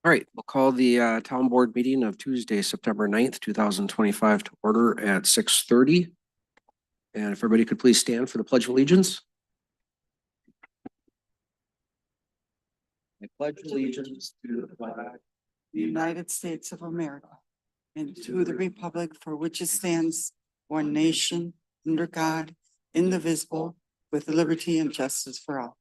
All right, we'll call the town board meeting of Tuesday, September 9th, 2025 to order at 6:30. And if everybody could please stand for the Pledge of Allegiance. I pledge allegiance to the flag of the United States of America, and to the republic for which it stands, one nation, under God, indivisible, with liberty and justice for all.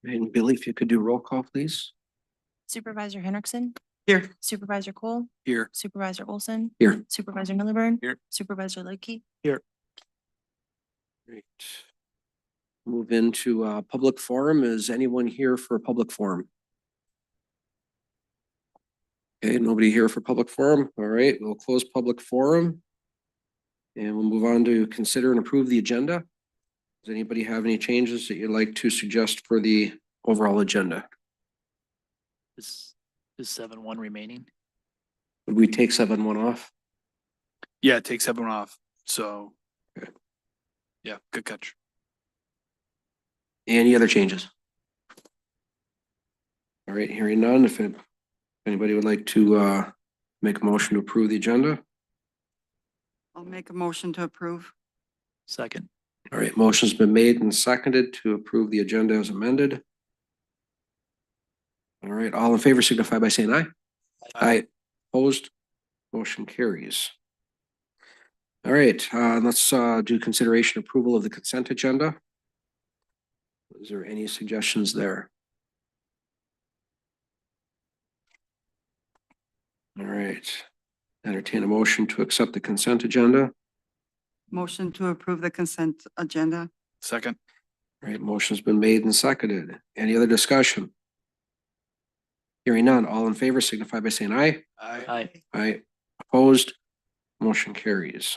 And Billy, if you could do roll call, please. Supervisor Henriksen, Here. Supervisor Cole, Here. Supervisor Olson. Here. Supervisor Milliburn. Here. Supervisor Lidkey. Great. Move into public forum. Is anyone here for a public forum? Okay, nobody here for public forum. All right, we'll close public forum. And we'll move on to consider and approve the agenda. Does anybody have any changes that you'd like to suggest for the overall agenda? Is 7-1 remaining? Would we take 7-1 off? Yeah, take 7 off. So, Okay. Yeah, good catch. Any other changes? All right, hearing none. If anybody would like to make a motion to approve the agenda. I'll make a motion to approve. Second. All right, motion's been made and seconded to approve the agenda as amended. All right, all in favor signify by saying aye. Aye. Opposed? Motion carries. All right, let's do consideration approval of the consent agenda. Is there any suggestions there? All right, entertain a motion to accept the consent agenda. Motion to approve the consent agenda. Second. All right, motion's been made and seconded. Any other discussion? Hearing none, all in favor signify by saying aye. Aye. Aye. Opposed? Motion carries.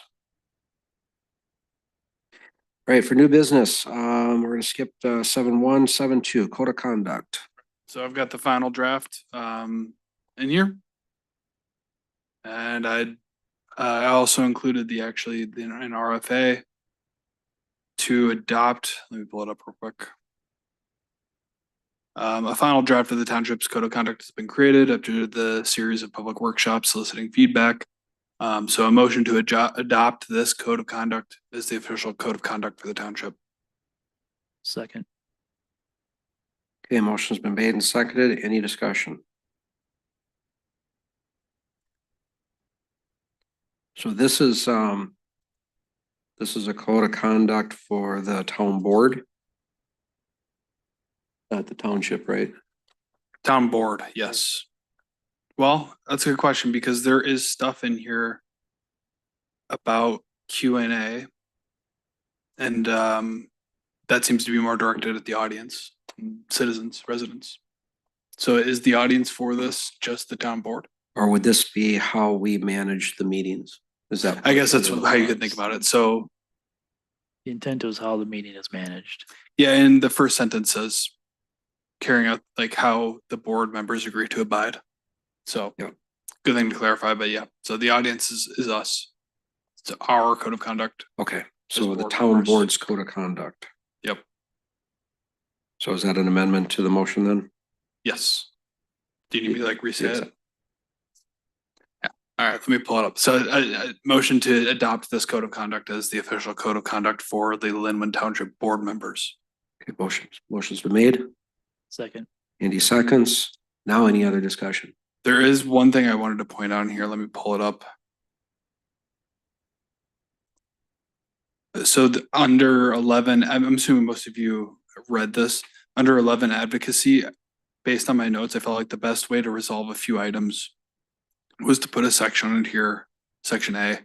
All right, for new business, we're gonna skip 7-1, 7-2, code of conduct. So I've got the final draft in here. And I also included the an RFA to adopt. Let me pull it up real quick. A final draft of the township's code of conduct has been created after the series of public workshops soliciting feedback. So a motion to adopt this code of conduct is the official code of conduct for the township. Second. Okay, motion's been made and seconded. Any discussion? So this is a code of conduct for the town board. At the township, right? Town board, yes. Well, that's a good question because there is stuff in here about Q&A. And that seems to be more directed at the audience, citizens, residents. So is the audience for this just the town board? Or would this be how we manage the meetings? Is that? I guess that's how you could think about it. So The intent was how the meeting is managed. yeah, and the first sentence says carrying out like how the board members agree to abide. So yeah, good thing to clarify, but yeah, so the audience is us. It's our code of conduct. Okay, As so the board town members. board's code of conduct. Yep. So is that an amendment to the motion then? Yes. Do you need me to like reset Yes. it? Yeah. All right, let me pull it up. So a motion to adopt this code of conduct as the official code of conduct for the Linwood Township board members. Okay, motion's been made. Second. Andy seconds. Now any other discussion? There is one thing I wanted to point out in here. Let me pull it up. So under 11, I'm assuming most of you read this. Under 11 advocacy, based on my notes, I felt like the best way to resolve a few items was to put a section in here, section A.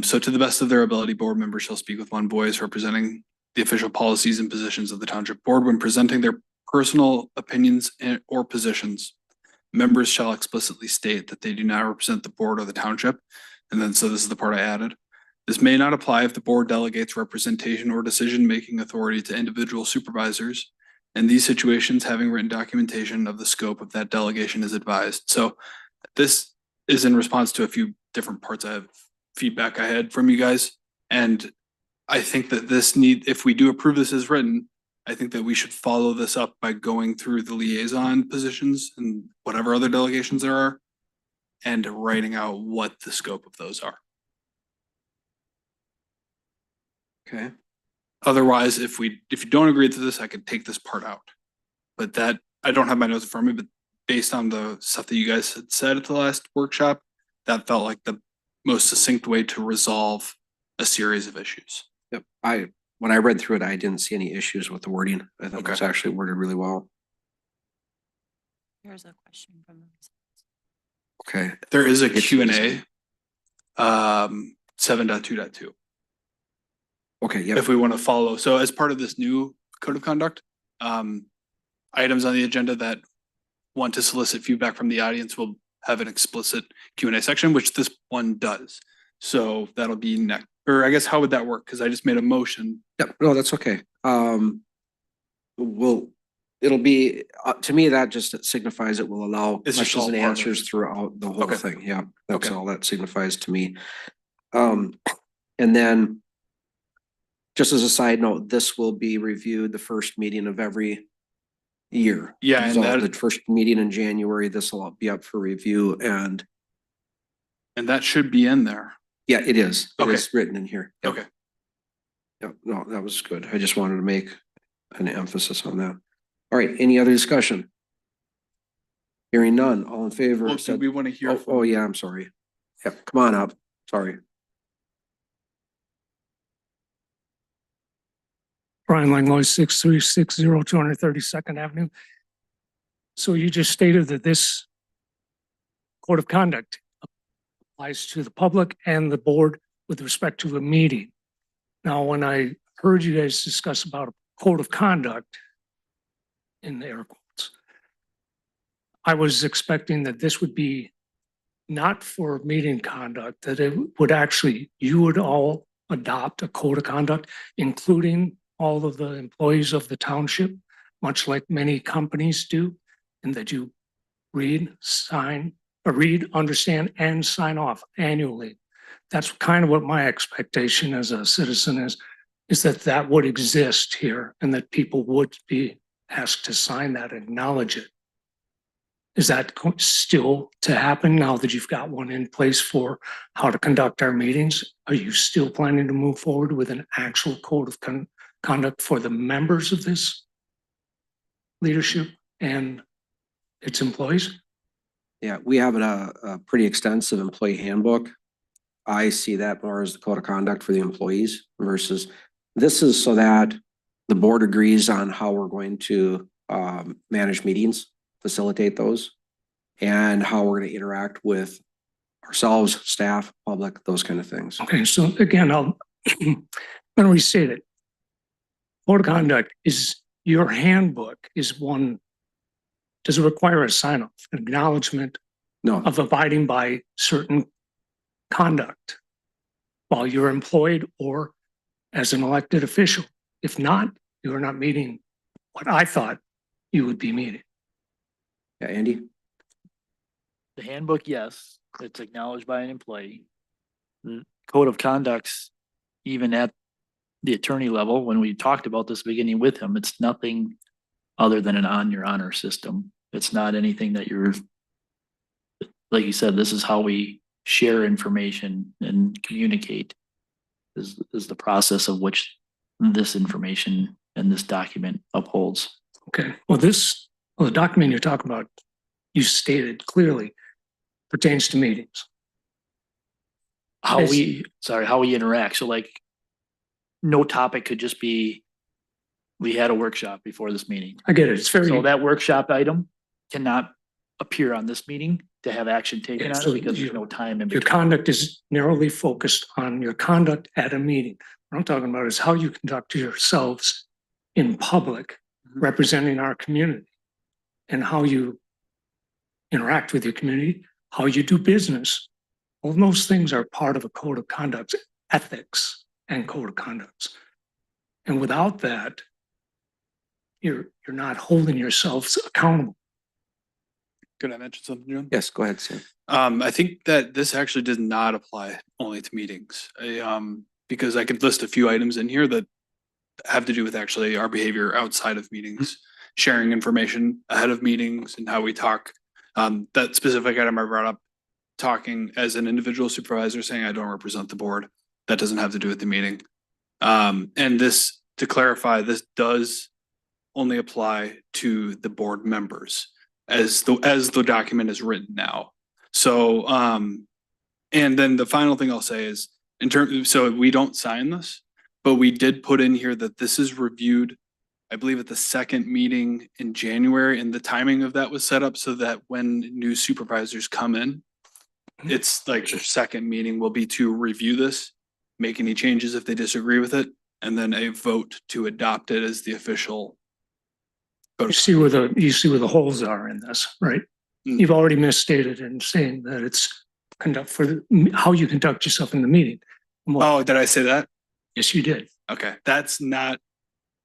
So to the best of their ability, board members shall speak with one voice representing the official policies and positions of the township board when presenting their personal opinions or positions. Members shall explicitly state that they do not represent the board or the township. And then, so this is the part I added. This may not apply if the board delegates representation or decision-making authority to individual supervisors. In these situations, having written documentation of the scope of that delegation is advised. So this is in response to a few different parts of feedback I had from you guys. And I think that if we do approve this as written, I think that we should follow this up by going through the liaison positions and whatever other delegations there are and writing out what the scope of those are. Okay, Otherwise, if you don't agree to this, I could take this part out. But that, I don't have my notes in front of me, but based on the stuff that you guys had said at the last workshop, that felt like the most succinct way to resolve a series of issues. yep. When I read through it, I didn't see any issues with the wording. I think Okay. it's actually worded really well. Here's a question from. Okay, There is a It's Q&A, 7.2.2. okay, yep. If we want to follow. So as part of this new code of conduct, items on the agenda that want to solicit feedback from the audience will have an explicit Q&A section, which this one does. So that'll be next, or I guess how would that work? Because I just made a motion. Yep, no, that's okay. It'll be, to me, that just signifies it will allow It's just questions and all part of answers it. throughout the whole Okay. thing. Yeah, that's Okay. all that signifies to me. And then just as a side note, this will be reviewed the first meeting of every year. Yeah, and So that- the first meeting in January, this will all be up for review and And that should be in there. yeah, it is. It Okay. is written in here. Yep. Okay. Yep, no, that was good. I just wanted to make an emphasis on that. All right, any other discussion? Hearing none, all in favor? Well, do said- we want to hear? Oh, oh, yeah, I'm sorry. Yep, come on up. Sorry. Brian Langlois, 6360 232nd Avenue. So you just stated that this code of conduct applies to the public and the board with respect to the meeting. Now, when I heard you guys discuss about a code of conduct in air quotes, I was expecting that this would be not for meeting conduct, that it would actually, you would all adopt a code of conduct, including all of the employees of the township, much like many companies do, and that you read, understand, and sign off annually. That's kind of what my expectation as a citizen is that that would exist here and that people would be asked to sign that, acknowledge it. Is that still to happen now that you've got one in place for how to conduct our meetings? Are you still planning to move forward with an actual code of conduct for the members of this leadership and its employees? Yeah, we have a pretty extensive employee handbook. I see that more as the code of conduct for the employees versus this is so that the board agrees on how we're going to manage meetings, facilitate those, and how we're going to interact with ourselves, staff, public, those kind of things. Okay, so again, I'm going to restate it. Code of conduct is your handbook is one, does it require a sign off, acknowledgement No, of abiding by certain conduct while you're employed or as an elected official? If not, you are not meeting what I thought you would be meeting. yeah, Andy? The handbook, yes, it's acknowledged by an employee. The code of conducts, even at the attorney level, when we talked about this beginning with him, it's nothing other than an on your honor system. It's not anything that you're, like you said, this is how we share information and communicate is the process of which this information and this document upholds. Okay, well, the document you're talking about, you stated clearly pertains to meetings. How Yes. how we interact. So like, no topic could just be, we had a workshop before this meeting. I get it. It's very, So that workshop item cannot appear on this meeting to have action taken Yeah, on so it because there's you- no time in your between. conduct is narrowly focused on your conduct at a meeting. What I'm talking about is how you conduct yourselves in public, Mhm. representing our community, and how you interact with your community, how you do business. All those things are part of a code of conduct, ethics and code of conduct. And without that, you're not holding yourselves accountable. Could I mention something, John? Yes, go ahead, Sam. I think that this actually does not apply only to meetings. Because I could list a few items in here that have to do with actually our behavior outside of meetings, sharing information ahead of meetings and how we talk. That specific item I brought up, talking as an individual supervisor, saying I don't represent the board. That doesn't have to do with the meeting. And this, to clarify, this does only apply to the board members as the document is written now. So, and then the final thing I'll say is so we don't sign this, but we did put in here that this is reviewed, I believe, at the second meeting in January, and the timing of that was set up so that when new supervisors come in, it's like their second meeting will be to review this, make any changes if they disagree with it, and then a vote to adopt it as the official. You see where the holes are in this, right? Mm. You've already misstated in saying that it's how you conduct yourself in the meeting. Oh, did I say that? Yes, you did. Okay, that's not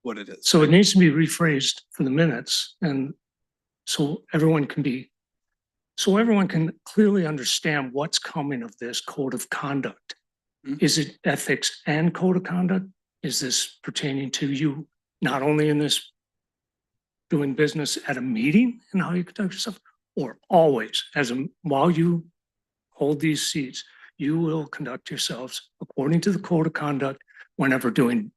what it is. So it needs to be rephrased for the minutes and so everyone can clearly understand what's coming of this code of conduct. Mhm. Is it ethics and code of conduct? Is this pertaining to you, not only in this doing business at a meeting and how you conduct yourself, or always while you hold these seats, you will conduct yourselves according to the code of conduct whenever doing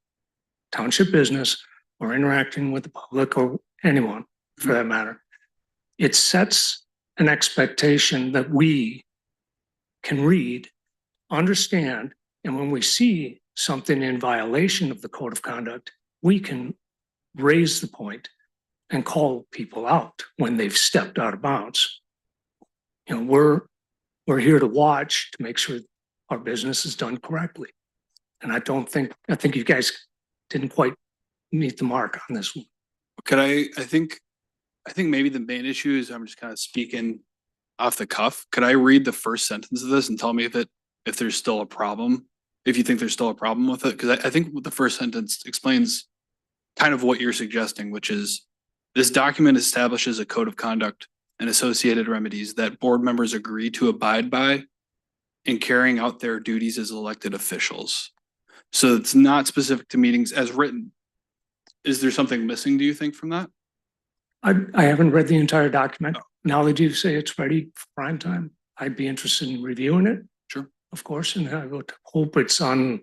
township business or interacting with the public or anyone for that matter. It sets an expectation that we can read, understand, and when we see something in violation of the code of conduct, we can raise the point and call people out when they've stepped out of bounds. You know, we're here to watch to make sure our business is done correctly. And I think you guys didn't quite meet the mark on this one. I think maybe the main issue is I'm just kind of speaking off the cuff. Could I read the first sentence of this and tell me if there's still a problem? If you think there's still a problem with it? Because I think the first sentence explains kind of what you're suggesting, which is this document establishes a code of conduct and associated remedies that board members agree to abide by in carrying out their duties as elected officials. So it's not specific to meetings as written. Is there something missing, do you think, from that? I haven't read the entire document. Now that you say it's ready for prime time, I'd be interested in reviewing it. Sure. Of course, and I would hope it's on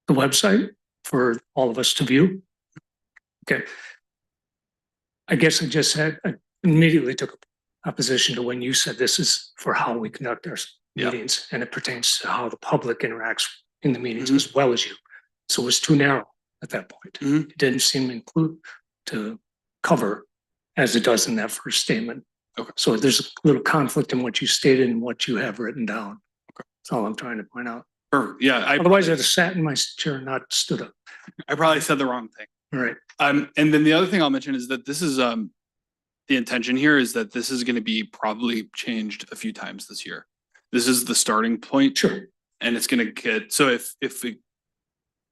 the website for all of us to view. Okay. I guess I immediately took opposition to when you said this is for how we conduct our meetings, and it pertains to how the public interacts in the meetings as well as you. So it was too narrow at that point. It didn't seem to cover as it does in that first statement. Okay. So there's a little conflict in what you stated and what you have written down. Okay. That's all I'm trying to point out. Yeah. Otherwise, I'd have sat in my chair and not stood up. I probably said the wrong thing. All right. And then the other thing I'll mention is that this is the intention here is that this is going to be probably changed a few times this year. This is the starting point. Sure. And it's going to get, so if it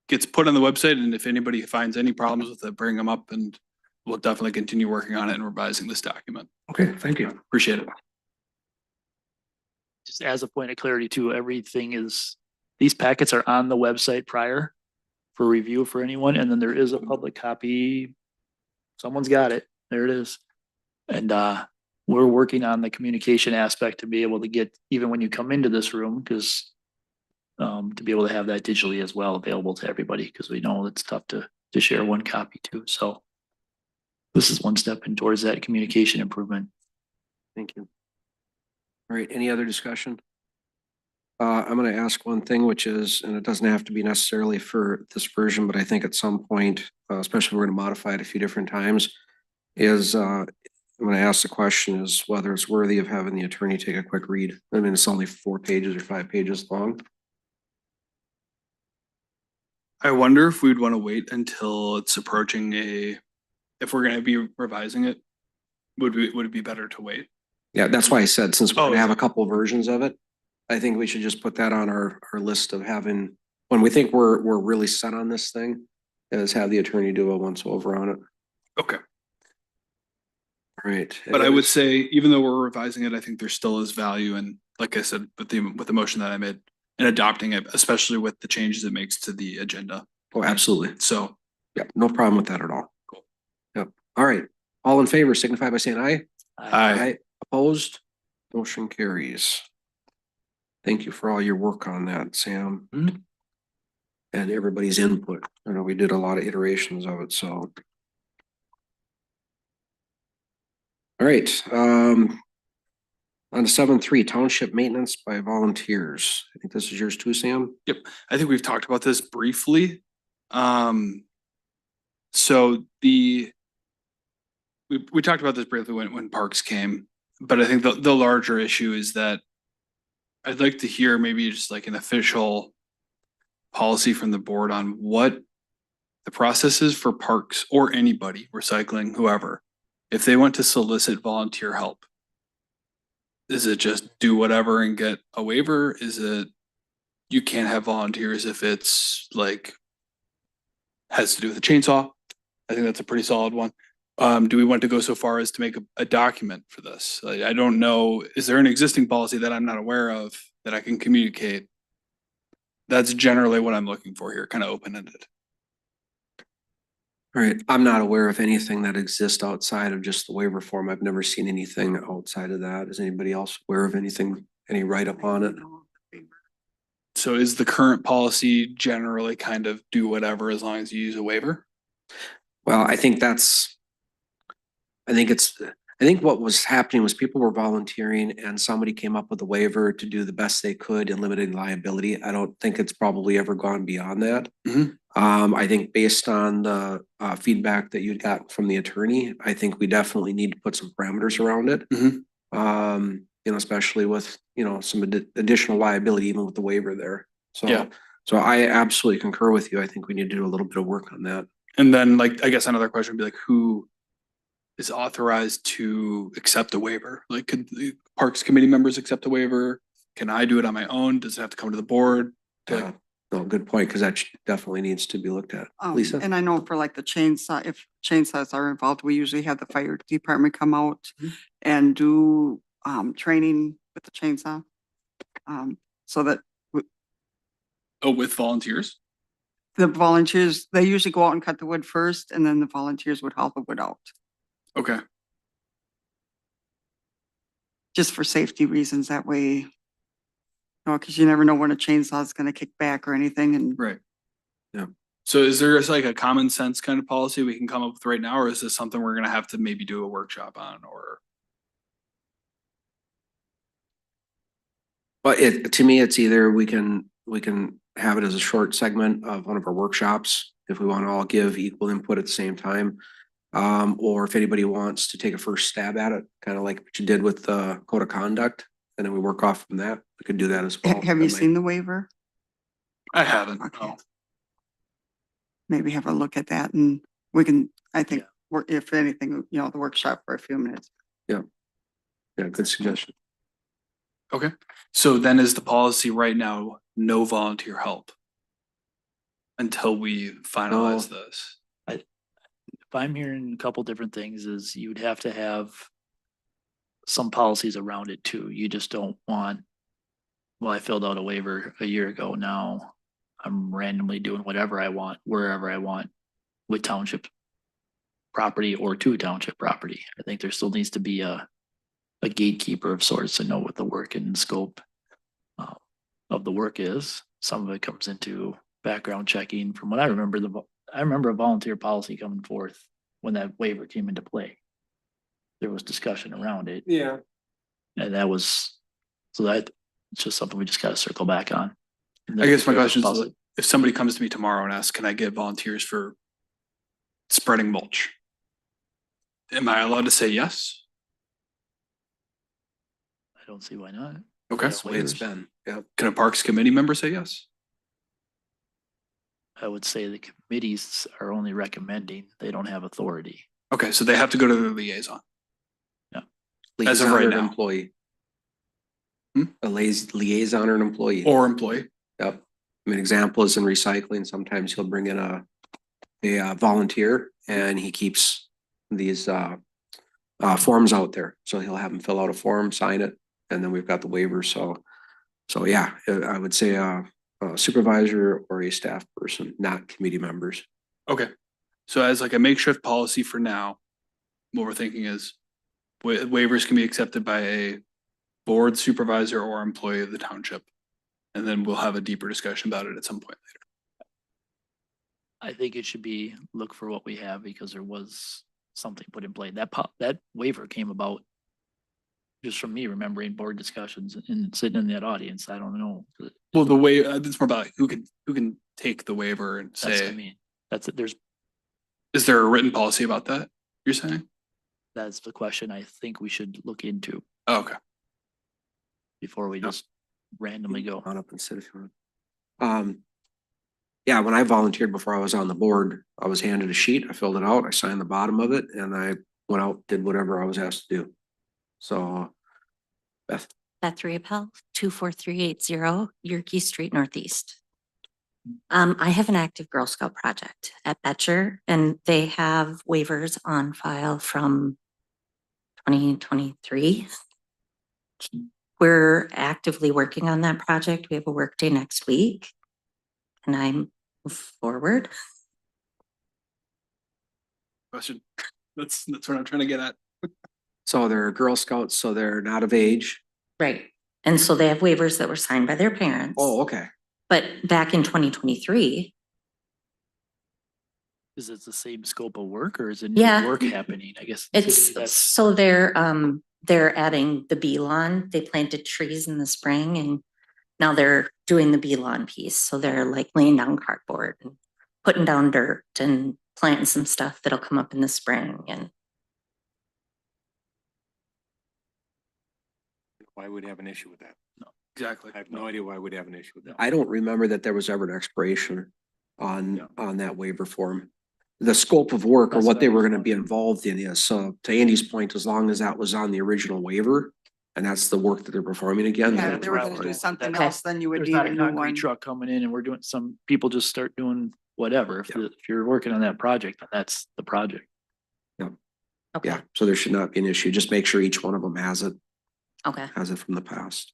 gets put on the website and if anybody finds any problems with it, bring them up and we'll definitely continue working on it and revising this document. Okay. Thank you. Appreciate it. Just as a point of clarity too, these packets are on the website prior for review for anyone, and then there is a public copy. Someone's got it. There it is. And we're working on the communication aspect to be able to get, even when you come into this room, because to be able to have that digitally as well available to everybody, because we know it's tough to share one copy too. So this is one step in towards that communication improvement. Thank you. All right, any other discussion? I'm going to ask one thing, which is, and it doesn't have to be necessarily for this version, but I think at some point, especially if we're going to modify it a few different times, is I'm going to ask the question is whether it's worthy of having the attorney take a quick read. I mean, it's only 4 pages or 5 pages long. I wonder if we'd want to wait until it's approaching if we're going to be revising it, would it be better to wait? Yeah, that's why I said, since we're Oh, going to have a couple of versions of it, I think we should just put that on our list of having, when we think we're really set on this thing, is have the attorney do a once over on it. Okay. All right. But I would say, even though we're revising it, I think there still is value in, like I said, with the motion that I made, and adopting it, especially with the changes it makes to the agenda. Oh, absolutely. So Yep, no problem with that at all. Cool. Yep, all right. All in favor signify by saying aye. Aye. Opposed? Motion carries. Thank you for all your work on that, Sam. Mhm. And everybody's input. I know we did a lot of iterations of it, so. All right, on to 7.3, township maintenance by volunteers. I think this is yours too, Sam? I think we've talked about this briefly. So we talked about this briefly when Parks came, but I think the larger issue is that I'd like to hear maybe just like an official policy from the board on what the process is for Parks or anybody, recycling, whoever, if they want to solicit volunteer help. Is it just do whatever and get a waiver? Is it you can't have volunteers if it's like has to do with a chainsaw? I think that's a pretty solid one. Do we want to go so far as to make a document for this? I don't know. Is there an existing policy that I'm not aware of that I can communicate? That's generally what I'm looking for here, kind of open-ended. All right, I'm not aware of anything that exists outside of just the waiver form. I've never seen anything outside of that. Is anybody else aware of anything, any write-up on it? So is the current policy generally kind of do whatever as long as you use a waiver? Well, I think what was happening was people were volunteering and somebody came up with a waiver to do the best they could in limiting liability. I don't think it's probably ever gone beyond that. Mhm. I think based on the feedback that you'd got from the attorney, I think we definitely need to put some parameters around it. Mhm. Especially with, some additional liability, even with the waiver there. Yeah. So I absolutely concur with you. I think we need to do a little bit of work on that. And then like, I guess another question would be like, who is authorized to accept a waiver? Like, could the Parks Committee members accept a waiver? Can I do it on my own? Does it have to come to the board? No, good point, because that definitely needs to be looked at. Lisa? And I know for like the chainsaw, if chainsaws are involved, we usually have the fire department come out Mhm. and do training with the chainsaw. So that Oh, with volunteers? the volunteers, they usually go out and cut the wood first, and then the volunteers would haul the wood out, Okay. just for safety reasons. That way, because you never know when a chainsaw is gonna kick back or anything, and Right. Yeah. So is there just like a common sense kind of policy we can come up with right now, or is this something we're gonna have to maybe do a workshop on, or? But to me, it's either we can have it as a short segment of one of our workshops, if we want to all give equal input at the same time. Or if anybody wants to take a first stab at it, kind of like what you did with the code of conduct, and then we work off from that, we could do that as well. have you seen the waiver? I haven't. Okay. no. Maybe have a look at that, and we can, I think, if anything, the workshop for a few minutes. Yeah, good suggestion. Okay, so then is the policy right now, no volunteer help? Until we finalize this? If I'm hearing a couple different things is you'd have to have some policies around it too. You just don't want, well, I filled out a waiver a year ago. Now I'm randomly doing whatever I want, wherever I want with township property or to township property. I think there still needs to be a gatekeeper of sorts to know what the work and scope of the work is. Some of it comes into background checking. From what I remember, I remember a volunteer policy coming forth when that waiver came into play. There was discussion around it. Yeah. And that was, so that it's just something we just gotta circle back on. I guess my question is, Policy. if somebody comes to me tomorrow and asks, can I get volunteers for spreading mulch? Am I allowed to say yes? I don't see why not. Okay. That's the way it's Waivers. been. Yeah. Can a Parks Committee member say yes? I would say the committees are only recommending, they don't have authority. Okay, so they have to go to the liaison. As of Liaison right or an now. employee. Hmm? A liaison or an employee. Or employee. Yep. I mean, example is in recycling. Sometimes he'll bring in a volunteer and he keeps these forms out there. So he'll have him fill out a form, sign it, and then we've got the waiver. So yeah, I would say a supervisor or a staff person, not committee members. Okay. So as like a makeshift policy for now, what we're thinking is waivers can be accepted by a board supervisor or employee of the township. And then we'll have a deeper discussion about it at some point later. I think it should be, look for what we have because there was something put in play. That waiver came about just from me remembering board discussions and sitting in that audience. I don't know. Well, the way, it's more about like who can take the waiver and That's what I say, mean. That's it. There's, is there a written policy about that? You're saying? that's the question I think we should look into Oh, okay. before we just randomly go. On up and sit if you want. Yeah, when I volunteered before I was on the board, I was handed a sheet, I filled it out, I signed the bottom of it, and I went out, did whatever I was asked to do. So, Beth, Beth Riepel, 24380 Yerkes Street Northeast. I have an active Girl Scout project at Betcher, and they have waivers on file from 2023. We're actively working on that project. We have a work day next week. And I'm forward. Question. That's what I'm trying to get at. so they're Girl Scouts, so they're not of age. Right. And so they have waivers that were signed by their parents. Oh, okay. But back in 2023, Is it the same scope of work or is it Yeah. new work happening? I guess. it's, that's- so they're adding the bee lawn. They planted trees in the spring and now they're doing the bee lawn piece. So they're like laying down cardboard and putting down dirt and planting some stuff that'll come up in the spring. And Why would have an issue with that? Exactly. I have no idea why we'd have an issue with that. I don't remember that there was ever an expiration on that waiver form. The scope of work or That's what what they I were was gonna be involved in is, so to Andy's point, as long as that was on the original waiver, and that's the work that they're performing again. Yeah, then if they were it's gonna do fine. something Okay. else, then you would There's need not a a new concrete one. truck coming in and we're doing some, people just start doing whatever. If you're working on that project, then that's the project. okay, Yeah, so there should not be an issue. Just make sure each one of them has it okay. from the past.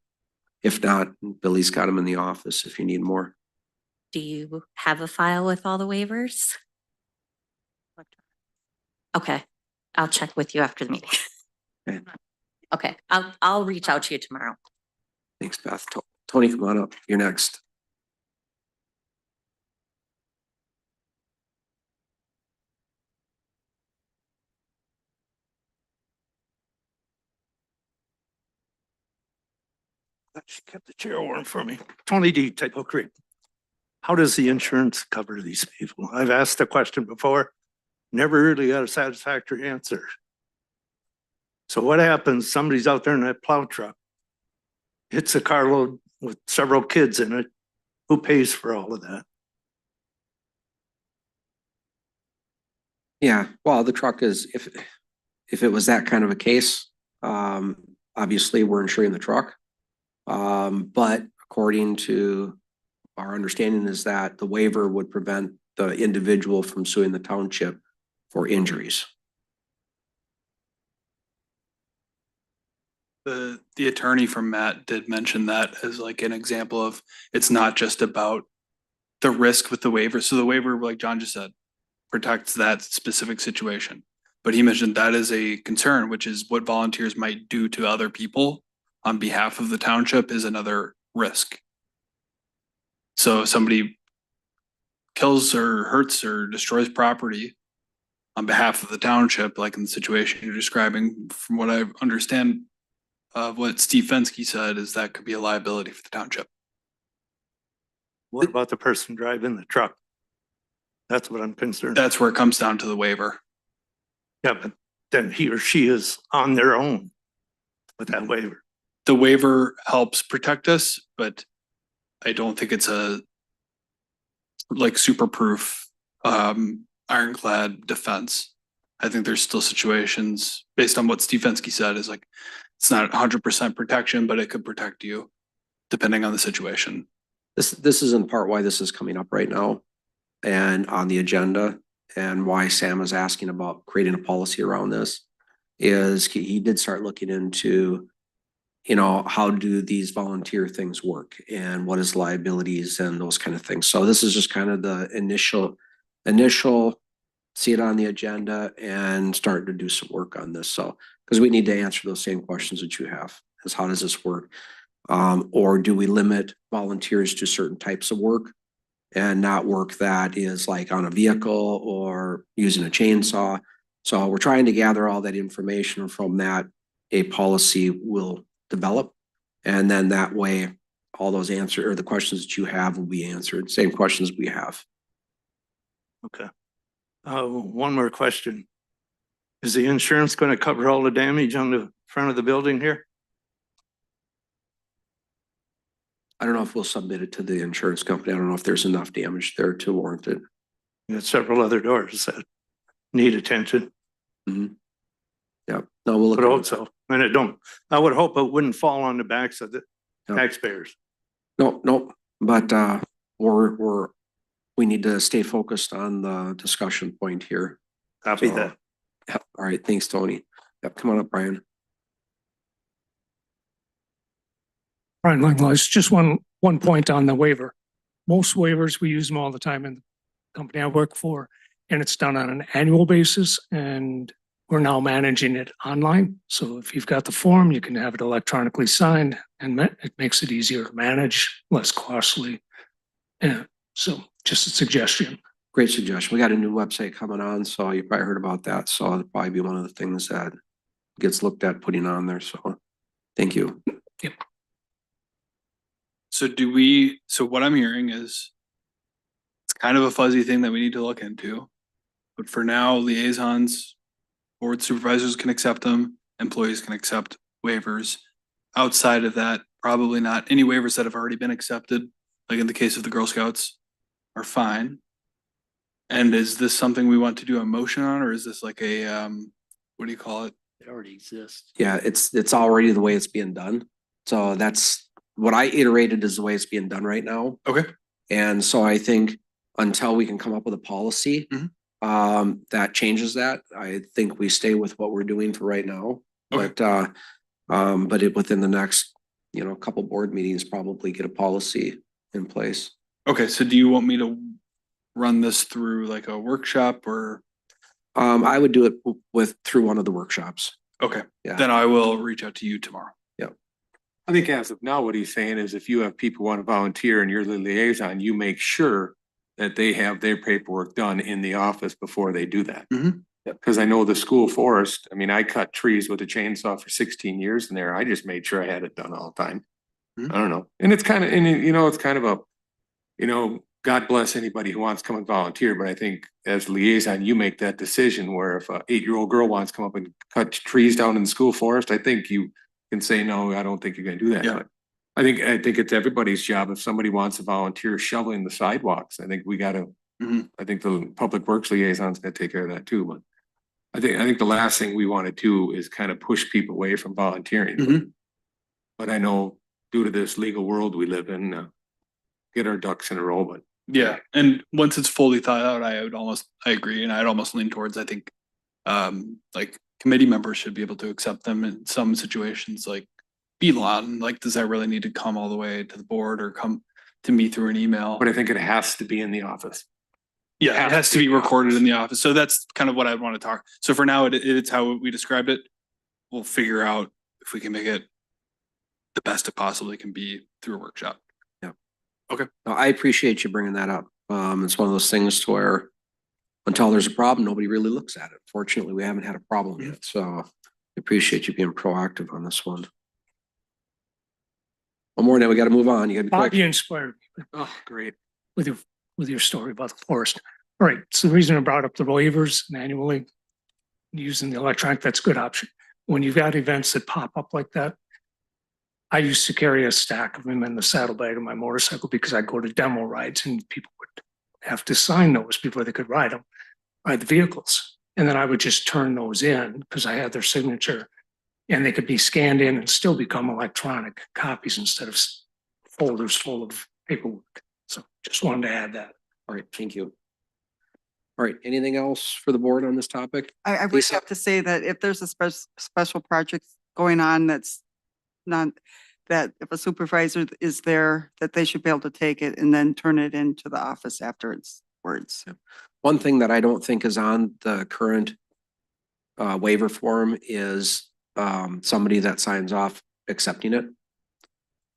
If not, Billy's got them in the office if you need more. Do you have a file with all the waivers? Okay, I'll check with you after the meeting. Okay. Okay, I'll reach out to you tomorrow. Thanks, Beth. Tony, come on up. You're next. She kept the chair warm for me. Tony D, Typo Creek. How does the insurance cover these people? I've asked the question before, never really got a satisfactory answer. So what happens? Somebody's out there in that plow truck, hits a carload with several kids in it. Who pays for all of that? Yeah, well, the truck is, if it was that kind of a case, obviously we're insuring the truck. But according to our understanding is that the waiver would prevent the individual from suing the township for injuries. The attorney from Matt did mention that as like an example of, it's not just about the risk with the waiver. So the waiver, like John just said, protects that specific situation. But he mentioned that is a concern, which is what volunteers might do to other people on behalf of the township is another risk. So if somebody kills or hurts or destroys property on behalf of the township, like in the situation you're describing, from what I understand of what Steve Fensky said, is that could be a liability for the township. What about the person driving the truck? That's what I'm concerned. That's where it comes down to the waiver. Yeah, but then he or she is on their own with that waiver. The waiver helps protect us, but I don't think it's a like super proof ironclad defense. I think there's still situations based on what Steve Fensky said is like, it's not 100% protection, but it could protect you depending on the situation. This is in part why this is coming up right now and on the agenda, and why Sam is asking about creating a policy around this is he did start looking into, you know, how do these volunteer things work and what is liabilities and those kind of things. So this is just kind of the initial see it on the agenda and start to do some work on this. So, because we need to answer those same questions that you have, is how does this work? Or do we limit volunteers to certain types of work and not work that is like on a vehicle or using a chainsaw? So we're trying to gather all that information. From that, a policy will develop. And then that way, all those answers or the questions that you have will be answered, same questions we have. Okay. One more question. Is the insurance going to cover all the damage on the front of the building here? I don't know if we'll submit it to the insurance company. I don't know if there's enough damage there to warrant it. There's several other doors that need attention. Yeah, no, we'll look. But at it. also, and it don't, I would hope it wouldn't fall on the backs of the No. taxpayers. No, but we need to stay focused on the discussion point here. Copy So, that. Yep. All right, thanks, Tony. Yep, come on up, Brian. Brian Langlois, just one point on the waiver. Most waivers, we use them all the time in the company I work for, and it's done on an annual basis, and we're now managing it online. So if you've got the form, you can have it electronically signed, and it makes it easier to manage, less costly. And so just a suggestion. Great suggestion. We got a new website coming on, so you probably heard about that. So it'll probably be one of the things that gets looked at putting on there. So thank you. So what I'm hearing is it's kind of a fuzzy thing that we need to look into. But for now, liaisons, board supervisors can accept them, employees can accept waivers. Outside of that, probably not. Any waivers that have already been accepted, like in the case of the Girl Scouts, are fine. And is this something we want to do a motion on, or is this like a, what do you call it? They already exist. Yeah, it's already the way it's being done. So that's what I iterated is the way it's being done right now. Okay. And so I think until we can come up with a policy that changes that, I think we stay with what we're doing for right now. Okay. But within the next, couple board meetings, probably get a policy in place. Okay, so do you want me to run this through like a workshop or? I would do it through one of the workshops. Okay, Yeah. then I will reach out to you tomorrow. I think as of now, what he's saying is if you have people who want to volunteer and you're the liaison, you make sure that they have their paperwork done in the office before they do that. Mhm. Because I know the school forest, I mean, I cut trees with a chainsaw for 16 years in there. I just made sure I had it done all the time. Mhm. I don't know. And it's kind of, it's kind of God bless anybody who wants to come and volunteer, but I think as liaison, you make that decision where if a 8-year-old girl wants to come up and cut trees down in the school forest, I think you can say, no, I don't think you're gonna do that. Yeah. But I think it's everybody's job. If somebody wants to volunteer shoveling the sidewalks, I think we gotta, Mhm. I think the public works liaison's gonna take care of that too, but I think the last thing we want to do is kind of push people away from volunteering. Mhm. But I know due to this legal world we live in, get our ducks in a row, but Yeah, and once it's fully thought out, I agree, and I'd almost lean towards, I think, like committee members should be able to accept them in some situations, like B-Lon, like, does that really need to come all the way to the board or come to me through an email? I think it has to be in the office. Yeah, it has to be recorded in the office, so that's kind of what I want to talk. So for now, it's how we described it. We'll figure out if we can make it the best it possibly can be through a workshop. No, I appreciate you bringing that up. It's one of those things to where until there's a problem, nobody really looks at it. Fortunately, we haven't had a problem yet, so I appreciate you being proactive on this one. One more, now we got to move on. You got to be Bob, you quick. inspired me Oh, great. with your story about the forest. All right, so the reason I brought up the waivers manually using the electronic, that's a good option. When you've got events that pop up like that, I used to carry a stack of them in the saddlebag of my motorcycle because I'd go to demo rides and people would have to sign those before they could ride the vehicles. And then I would just turn those in because I had their signature and they could be scanned in and still become electronic copies instead of folders full of paperwork. So just wanted to add that. All right, thank you. All right, anything else for the board on this topic? I would Lisa? have to say that if there's a special project going on that's not, that if a supervisor is there, that they should be able to take it and then turn it into the office after it's words. One thing that I don't think is on the current waiver form is somebody that signs off accepting it.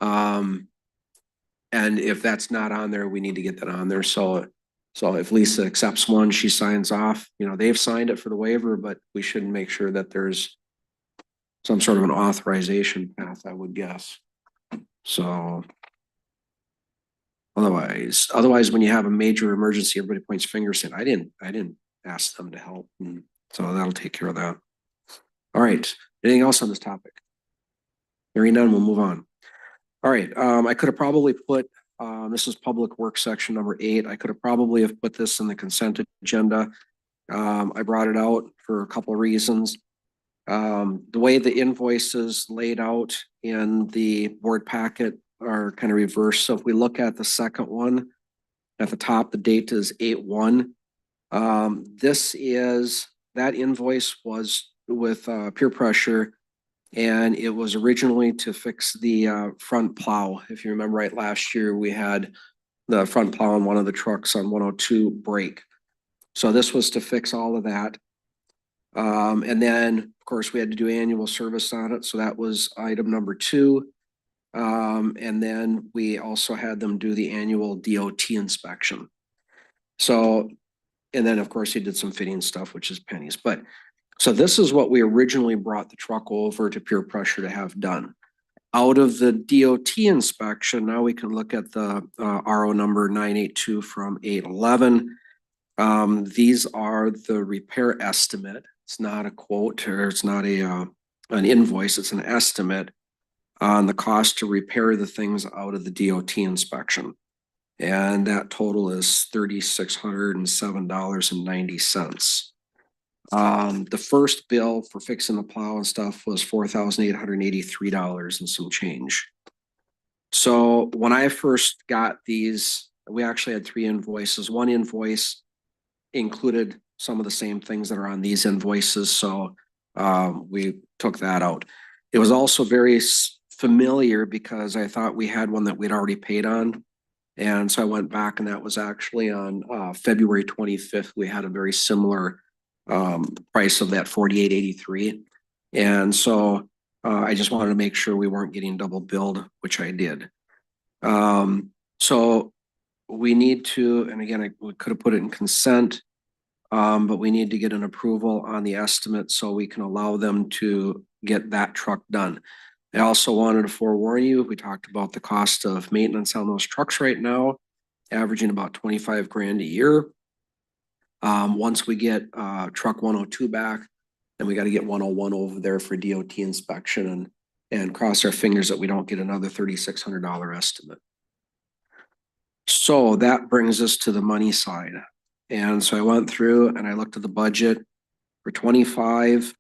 And if that's not on there, we need to get that on there. So if Lisa accepts one, she signs off, you know, they've signed it for the waiver, but we should make sure that there's some sort of an authorization path, I would guess. So otherwise, when you have a major emergency, everybody points fingers saying, I didn't ask them to help. And so that'll take care of that. All right. Anything else on this topic? Hearing none, we'll move on. All right. I could have probably put, this is public works section number 8. I could have probably have put this in the consent agenda. I brought it out for a couple of reasons. The way the invoices laid out in the board packet are kind of reversed. So if we look at the second one at the top, the date is 8/1. That invoice was with Peer Pressure, and it was originally to fix the front plow. If you remember right, last year we had the front plow on one of the trucks on 102 break. So this was to fix all of that. And then, of course, we had to do annual service on it. So that was item number 2. And then we also had them do the annual DOT inspection. So, and then of course he did some fitting stuff, which is pennies. But so this is what we originally brought the truck over to Peer Pressure to have done. Out of the DOT inspection, now we can look at the RO number 982 from 811. These are the repair estimate. It's not a quote, or it's not an invoice. It's an estimate on the cost to repair the things out of the DOT inspection. And that total is $3,607.90. The first bill for fixing the plow and stuff was $4,883 and some change. So when I first got these, we actually had 3 invoices. One invoice included some of the same things that are on these invoices. So we took that out. It was also very familiar because I thought we had one that we'd already paid on. And so I went back, and that was actually on February 25th. We had a very similar price of that $48.83. And so I just wanted to make sure we weren't getting double billed, which I did. So we need to, and again, we could have put it in consent, but we need to get an approval on the estimate so we can allow them to get that truck done. I also wanted to forewarn you, we talked about the cost of maintenance on those trucks right now, averaging about 25 grand a year. Once we get truck 102 back, then we got to get 101 over there for DOT inspection, and cross our fingers that we don't get another $3,600 estimate. So that brings us to the money side. And so I went through and I looked at the budget for 25.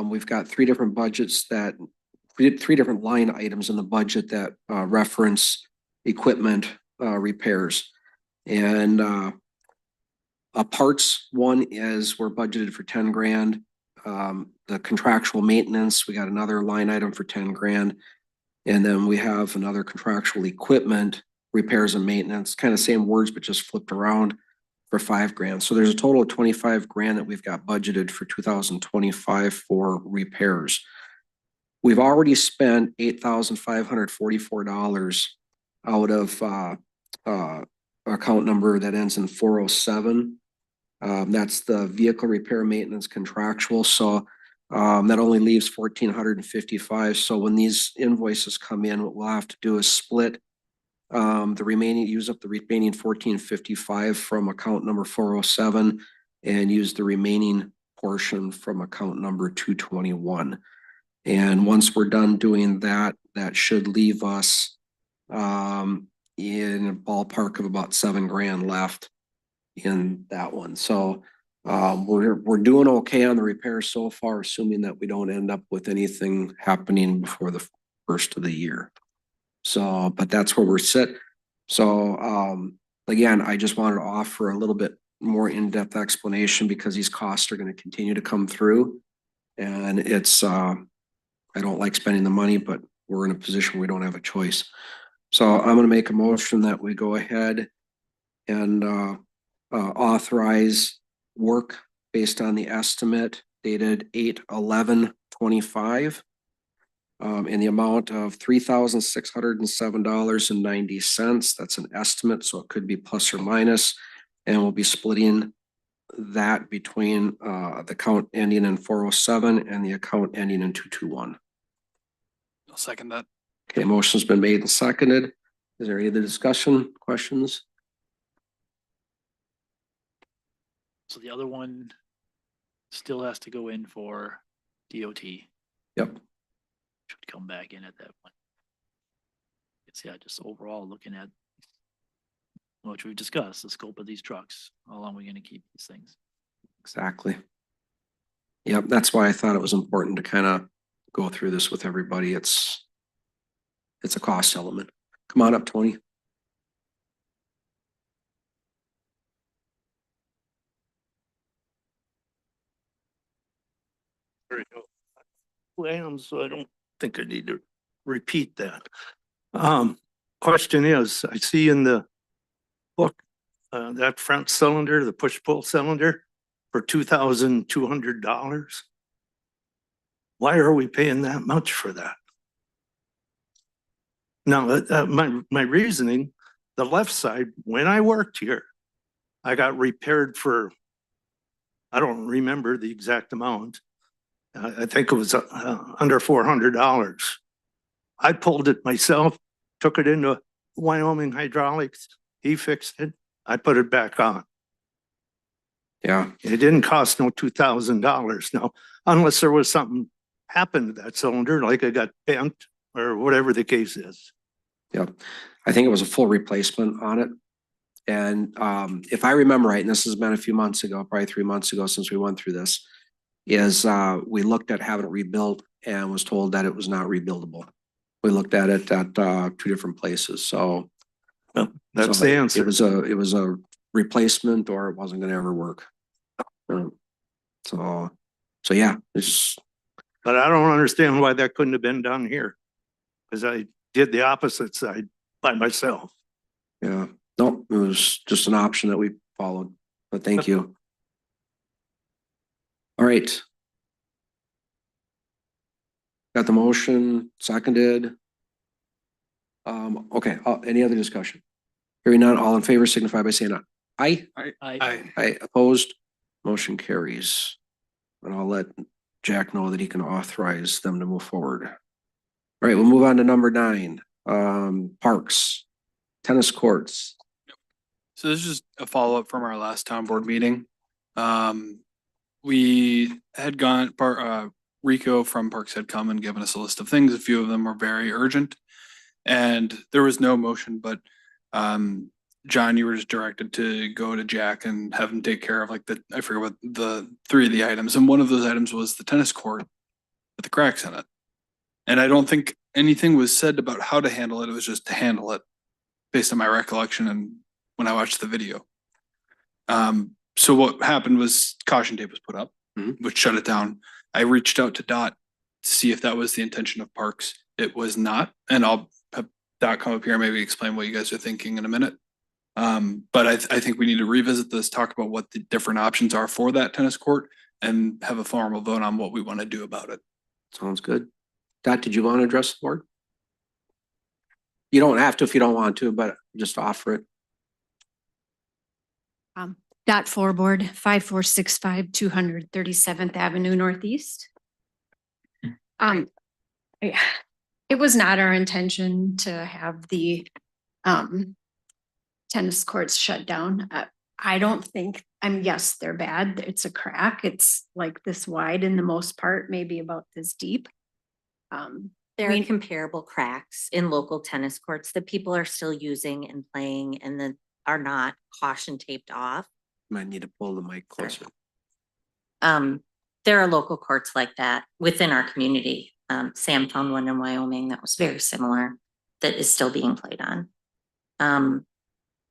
We've got 3 different budgets that, 3 different line items in the budget that reference equipment repairs. And parts one is we're budgeted for 10 grand. The contractual maintenance, we got another line item for 10 grand. And then we have another contractual equipment repairs and maintenance, kind of same words, but just flipped around, for 5 grand. So there's a total of 25 grand that we've got budgeted for 2025 for repairs. We've already spent $8,544 out of account number that ends in 407. That's the vehicle repair maintenance contractual. So that only leaves 1,455. So when these invoices come in, what we'll have to do is split the remaining, use up the remaining 1,455 from account number 407 and use the remaining portion from account number 221. And once we're done doing that, that should leave us in a ballpark of about 7 grand left in that one. So we're doing okay on the repairs so far, assuming that we don't end up with anything happening before the first of the year. So, but that's where we're set. So again, I just wanted to offer a little bit more in-depth explanation because these costs are going to continue to come through. And it's I don't like spending the money, but we're in a position where we don't have a choice. So I'm going to make a motion that we go ahead and authorize work based on the estimate dated 8/11/25 in the amount of $3,607.90. That's an estimate, so it could be plus or minus. And we'll be splitting that between the account ending in 407 and the account ending in 221. I'll second that. Okay, motion's been made and seconded. Is there any other discussion, questions? So the other one still has to go in for DOT. Yep. Should come back in at that point. It's just overall looking at which we've discussed, the scope of these trucks, how long we're gonna keep these things. Exactly. Yep, that's why I thought it was important to kind of go through this with everybody. It's a cost element. Come on up, Tony. Plans, so I don't think I need to repeat that. Question is, I see in the book, that front cylinder, the push-pull cylinder for $2,200. Why are we paying that much for that? Now, my reasoning, the left side, when I worked here, I got repaired for, I don't remember the exact amount. I think it was under $400. I pulled it myself, took it into Wyoming Hydraulics. He fixed it. I put it back on. Yeah, It didn't cost no $2,000 now, unless there was something happened to that cylinder, like it got bent or whatever the case is. yep. I think it was a full replacement on it. And if I remember right, and this has been a few months ago, probably 3 months ago since we went through this, is we looked at having it rebuilt and was told that it was not rebuildable. We looked at it at 2 different places, so. That's so the answer. It was a replacement or it wasn't gonna ever work. So yeah, it's, But I don't understand why that couldn't have been done here. Cause I did the opposite side by myself. yeah, no, it was just an option that we followed, but thank you. All right. Got the motion seconded. Okay, any other discussion? Hearing none, all in favor signify by saying aye. Aye, opposed, motion carries. And I'll let Jack know that he can authorize them to move forward. All right, we'll move on to number 9, parks, tennis courts. So this is just a follow-up from our last town board meeting. We had gone, Rico from Parks had come and given us a list of things. A few of them were very urgent. And there was no motion, but John, you were just directed to go to Jack and have him take care of like I forget what the 3 of the items. And one of those items was the tennis court with the cracks in it. And I don't think anything was said about how to handle it. It was just to handle it based on my recollection and when I watched the video. So what happened was caution tape was put up, which shut it down. I reached out to Dot to see if that was the intention of Parks. It was not. And I'll have Dot come up here and maybe explain what you guys are thinking in a minute. But I think we need to revisit this, talk about what the different options are for that tennis court and have a formal vote on what we want to do about it. Sounds good. Dot, did you want to address the board? You don't have to if you don't want to, but just offer it. Dot Board 5465 237th Avenue Northeast. Yeah, it was not our intention to have the tennis courts shut down. I don't think, yes, they're bad. It's a crack. It's like this wide in the most part, maybe about this deep. There are comparable cracks in local tennis courts that people are still using and playing and that are not caution taped off. Might need to pull the mic closer. There are local courts like that within our community. Sam found one in Wyoming that was very similar that is still being played on.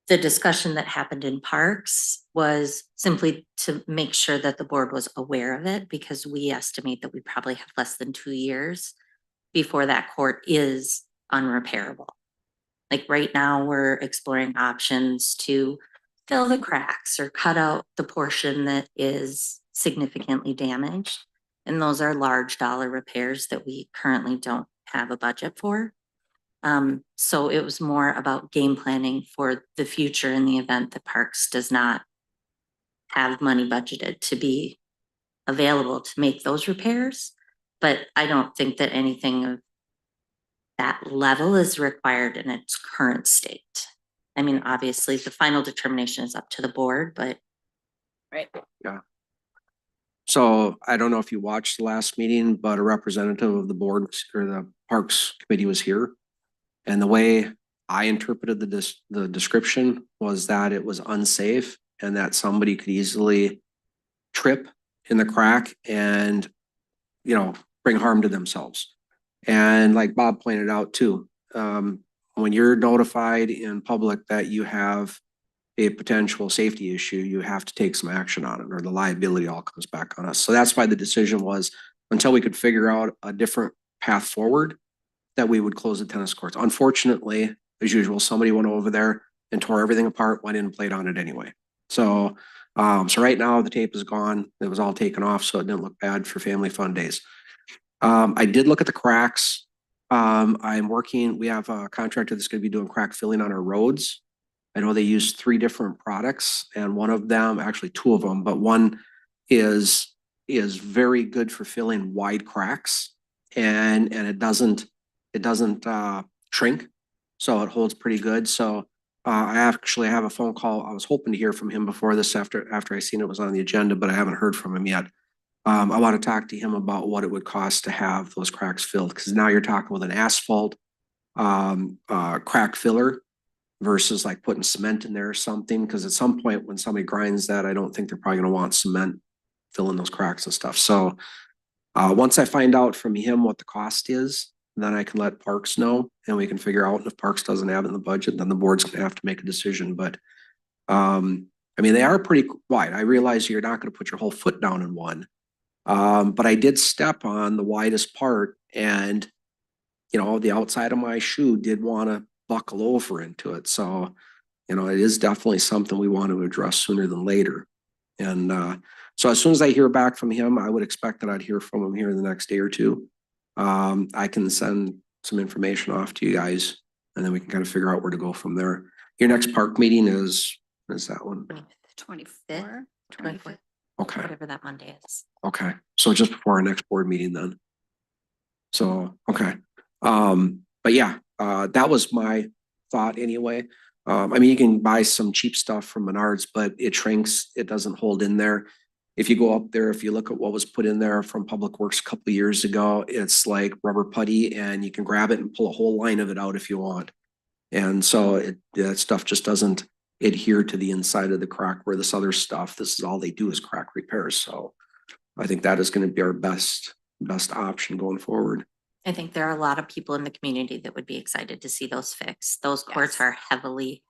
The discussion that happened in Parks was simply to make sure that the board was aware of it because we estimate that we probably have less than 2 years before that court is unrepairable. Like right now, we're exploring options to fill the cracks or cut out the portion that is significantly damaged. And those are large dollar repairs that we currently don't have a budget for. So it was more about game planning for the future in the event that Parks does not have money budgeted to be available to make those repairs. But I don't think that anything of that level is required in its current state. I mean, obviously, the final determination is up to the board, but So I don't know if you watched the last meeting, but a representative of the board or the Parks Committee was here. And the way I interpreted the description was that it was unsafe and that somebody could easily trip in the crack and, you know, bring harm to themselves. And like Bob pointed out too, when you're notified in public that you have a potential safety issue, you have to take some action on it or the liability all comes back on us. So that's why the decision was until we could figure out a different path forward, that we would close the tennis courts. Unfortunately, as usual, somebody went over there and tore everything apart, went in and played on it anyway. So, so right now the tape is gone. It was all taken off, so it didn't look bad for family fun days. I did look at the cracks. We have a contractor that's going to be doing crack filling on our roads. I know they use 3 different products and one of them, actually 2 of them, but one is very good for filling wide cracks and it doesn't shrink. So it holds pretty good. So I actually have a phone call. I was hoping to hear from him before this after I seen it was on the agenda, but I haven't heard from him yet. I want to talk to him about what it would cost to have those cracks filled, because now you're talking with an asphalt crack filler versus like putting cement in there or something. Because at some point when somebody grinds that, I don't think they're probably going to want cement filling those cracks and stuff. So once I find out from him what the cost is, then I can let Parks know and we can figure out. And if Parks doesn't have it in the budget, then the board's going to have to make a decision. But I mean, they are pretty wide. I realize you're not going to put your whole foot down in one. But I did step on the widest part and, you know, the outside of my shoe did want to buckle over into it. So, you know, it is definitely something we want to address sooner than later. And so as soon as I hear back from him, I would expect that I'd hear from him here in the next day or two. I can send some information off to you guys and then we can kind of figure out where to go from there. Your next park meeting is that one? 24. 24th, Okay. whatever that Monday is. Okay, so just before our next board meeting then. So, okay. But yeah, that was my thought anyway. I mean, you can buy some cheap stuff from Menards, but it shrinks, it doesn't hold in there. If you go up there, if you look at what was put in there from Public Works a couple of years ago, it's like rubber putty and you can grab it and pull a whole line of it out if you want. And so that stuff just doesn't adhere to the inside of the crack where this other stuff, this is all they do is crack repairs. So I think that is going to be our best option going forward. I think there are a lot of people in the community that would be excited to see those fixed. Those courts Yes. are heavily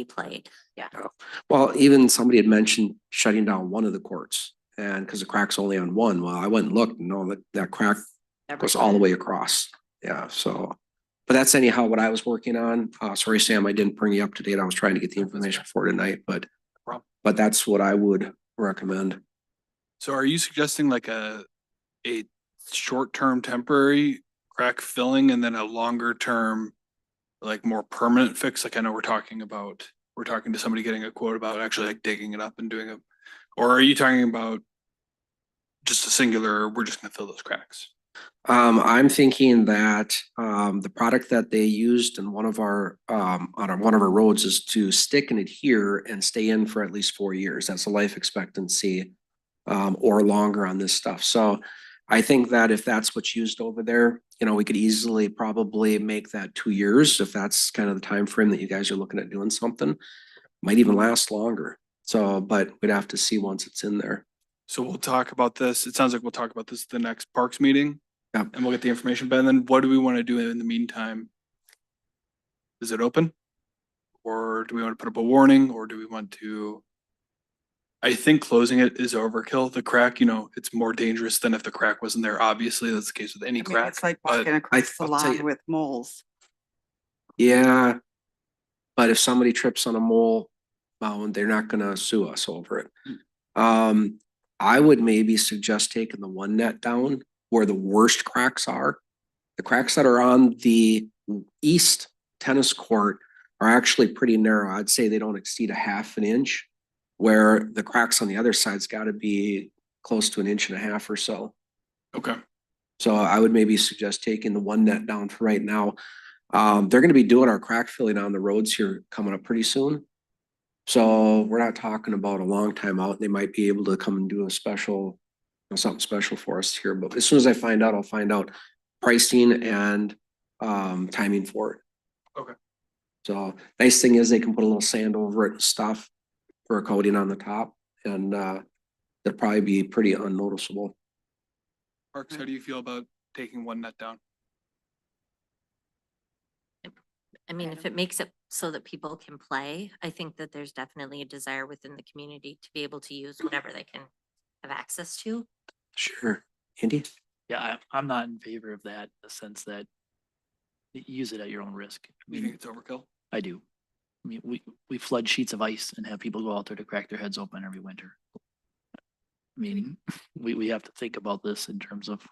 played. Well, even somebody had mentioned shutting down one of the courts and because the crack's only on one. Well, I went and looked and know that crack goes all the way across. Yeah, so, but that's anyhow what I was working on. Sorry, Sam, I didn't bring you up to date. I was trying to get the information for tonight, but that's what I would recommend. So are you suggesting like a short-term temporary crack filling and then a longer term, like more permanent fix? Like I know we're talking to somebody getting a quote about actually like digging it up and doing or are you talking about just a singular, we're just gonna fill those cracks? I'm thinking that the product that they used in one of our one of our roads is to stick and adhere and stay in for at least 4 years. That's a life expectancy or longer on this stuff. So I think that if that's what's used over there, you know, we could easily probably make that 2 years if that's kind of the time frame that you guys are looking at doing something. Might even last longer. So, but we'd have to see once it's in there. So we'll talk about this. It sounds like we'll talk about this at the next Parks meeting. Yep. And we'll get the information, but then what do we want to do in the meantime? Is it open? Or do we want to put up a warning or do we want to? I think closing it is overkill. The crack, you know, it's more dangerous than if the crack wasn't there. Obviously, that's the case with any I mean, crack. it's like but walking across the I'll tell lawn you- with moles. Yeah. But if somebody trips on a mole mound. They're not gonna sue us over it. I would maybe suggest taking the one net down where the worst cracks are. The cracks that are on the east tennis court are actually pretty narrow. I'd say they don't exceed a half an inch, where the cracks on the other side's gotta be close to an inch and a half or so. Okay. So I would maybe suggest taking the one net down for right now. They're gonna be doing our crack filling on the roads here coming up pretty soon. So we're not talking about a long time out. They might be able to come and do a special, something special for us here, but as soon as I find out, I'll find out pricing and timing for it. Okay. So nice thing is they can put a little sand over it and stuff for a coating on the top, and it'll probably be pretty unnoticeable. Parks, how do you feel about taking one net down? I mean, if it makes it so that people can play, I think that there's definitely a desire within the community to be able to use whatever they can have access to. Sure. Andy? Yeah, I'm not in favor of that, in the sense that you use it at your own risk. I Do you think mean, it's overkill? I do. I mean, we flood sheets of ice and have people go out there to crack their heads open every winter. I mean, we have to think about this in terms of,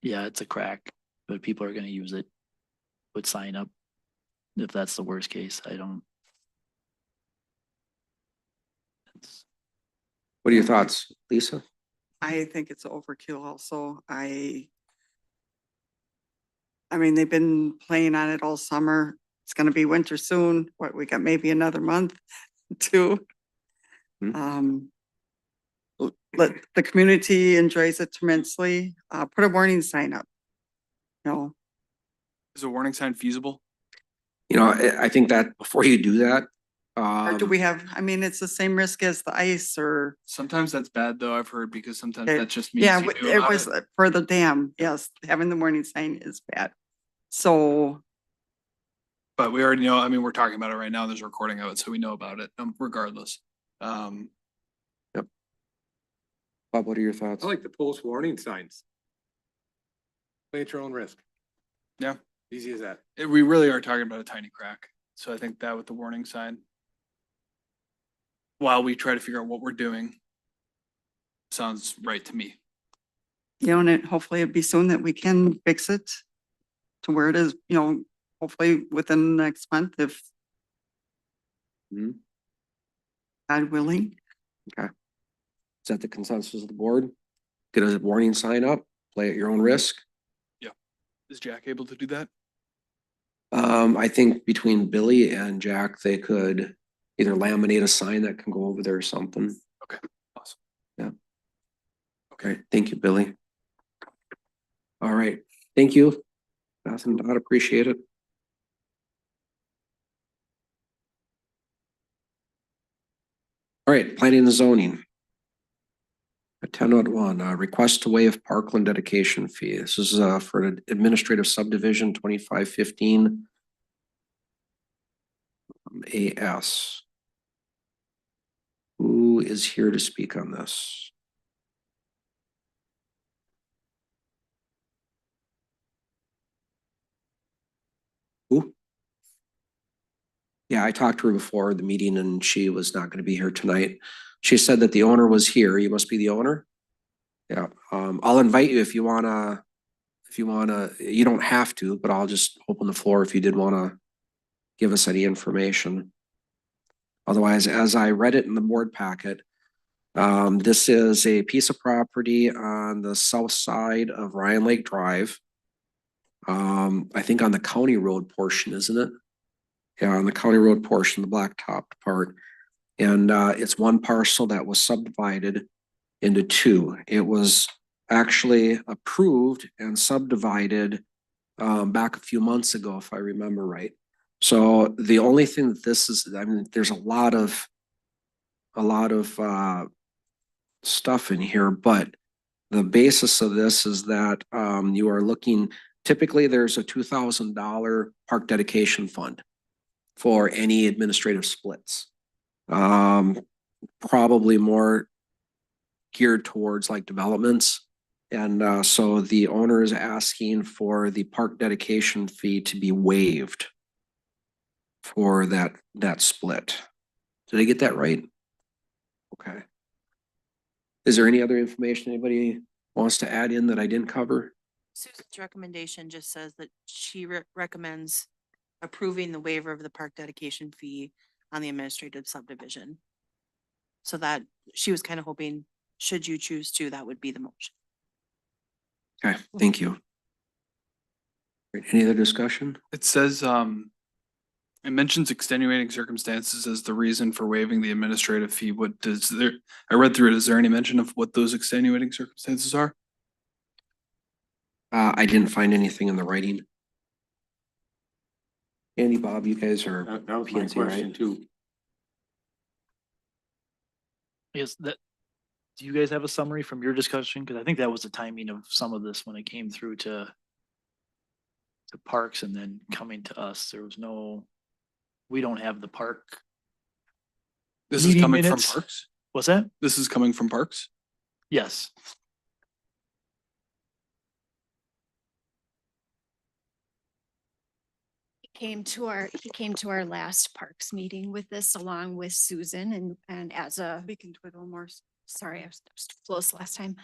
yeah, it's a crack, but people are gonna use it. Would sign up if that's the worst case. I don't. It's, What are your thoughts, Lisa? I think it's overkill also. I mean, they've been playing on it all summer. It's gonna be winter soon. What, we got maybe another month, two. Hmm. But the community enjoys it tremendously. Put a warning sign up. No, Is a warning sign feasible? I think that before you do that, or do we have, I mean, it's the same risk as the ice or, Sometimes that's bad though, I've heard, because sometimes Okay. that just means yeah, you knew it about was for the dam. Yes, having the warning sign is bad. So, But we already know, I mean, we're talking about it right now, there's a recording of it, so we know about it, regardless. Bob, what are your thoughts? I like the post warning signs. Play at your own risk. Yeah. Easy as that. We really are talking about a tiny crack, so I think that with the warning sign. While we try to figure out what we're doing. Sounds right to me. and hopefully it'd be soon that we can fix it to where it is, hopefully within the next month if Mhm. God willing. Is that the consensus of the board? Get a warning sign up, play at your own risk. Is Jack able to do that? I think between Billy and Jack, they could either laminate a sign that can go over there or something. Okay, awesome. Yeah. Okay, Okay, thank you, Billy. All right, thank you. Beth and Dot, appreciate it. All right, planning and zoning. 10.1, request to waive Parkland dedication fee. This is for an administrative subdivision 2515 AS. Who is here to speak on this? Who? Yeah, I talked to her before the meeting and she was not going to be here tonight. She said that the owner was here. You must be the owner? Yeah, I'll invite you if you wanna, you don't have to, but I'll just open the floor if you did wanna give us any information. Otherwise, as I read it in the board packet, this is a piece of property on the south side of Ryan Lake Drive. I think on the county road portion, isn't it? Yeah, on the county road portion, the blacktop part. And it's one parcel that was subdivided into two. It was actually approved and subdivided back a few months ago, if I remember right. So the only thing that this is, I mean, there's a lot of stuff in here, but the basis of this is that you are looking, typically there's a $2,000 park dedication fund for any administrative splits. Probably more geared towards like developments. And so the owner is asking for the park dedication fee to be waived for that split. Did I get that right? Okay. Is there any other information anybody wants to add in that I didn't cover? Susan's recommendation just says that she recommends approving the waiver of the park dedication fee on the administrative subdivision. So that she was kind of hoping, should you choose to, that would be the motion. Okay, thank you. Any other discussion? It says, it mentions extenuating circumstances as the reason for waiving the administrative fee. What does there, I read through it. Is there any mention of what those extenuating circumstances are? I didn't find anything in the writing. Andy, Bob, you guys are That was my PNC, right? question too. Is that, do you guys have a summary from your discussion? Cause I think that was the timing of some of this when it came through to parks and then coming to us. There was no, we don't have the park. This is Meeting coming from minutes? Parks? What's that? This is coming from Parks? Yes. He came to our last parks meeting with this along with Susan and as a, We can twiddle more. sorry, I was too close last time.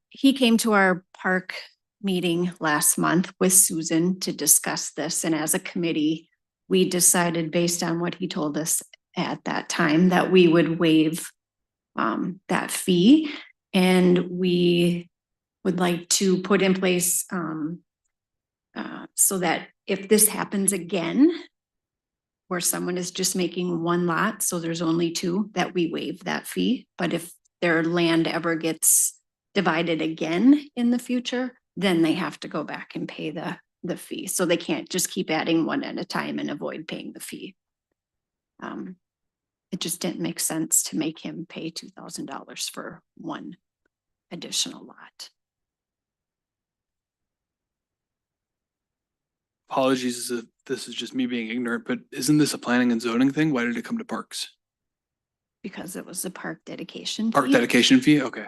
He came to our park meeting last month with Susan to discuss this, and as a committee, we decided based on what he told us at that time that we would waive that fee, and we would like to put in place so that if this happens again, where someone is just making one lot, so there's only two, that we waive that fee. But if their land ever gets divided again in the future, then they have to go back and pay the fee. So they can't just keep adding one at a time and avoid paying the fee. It just didn't make sense to make him pay $2,000 for one additional lot. Apologies if this is just me being ignorant, but isn't this a planning and zoning thing? Why did it come to Parks? Because it was a park dedication. Park fee. dedication fee? Okay.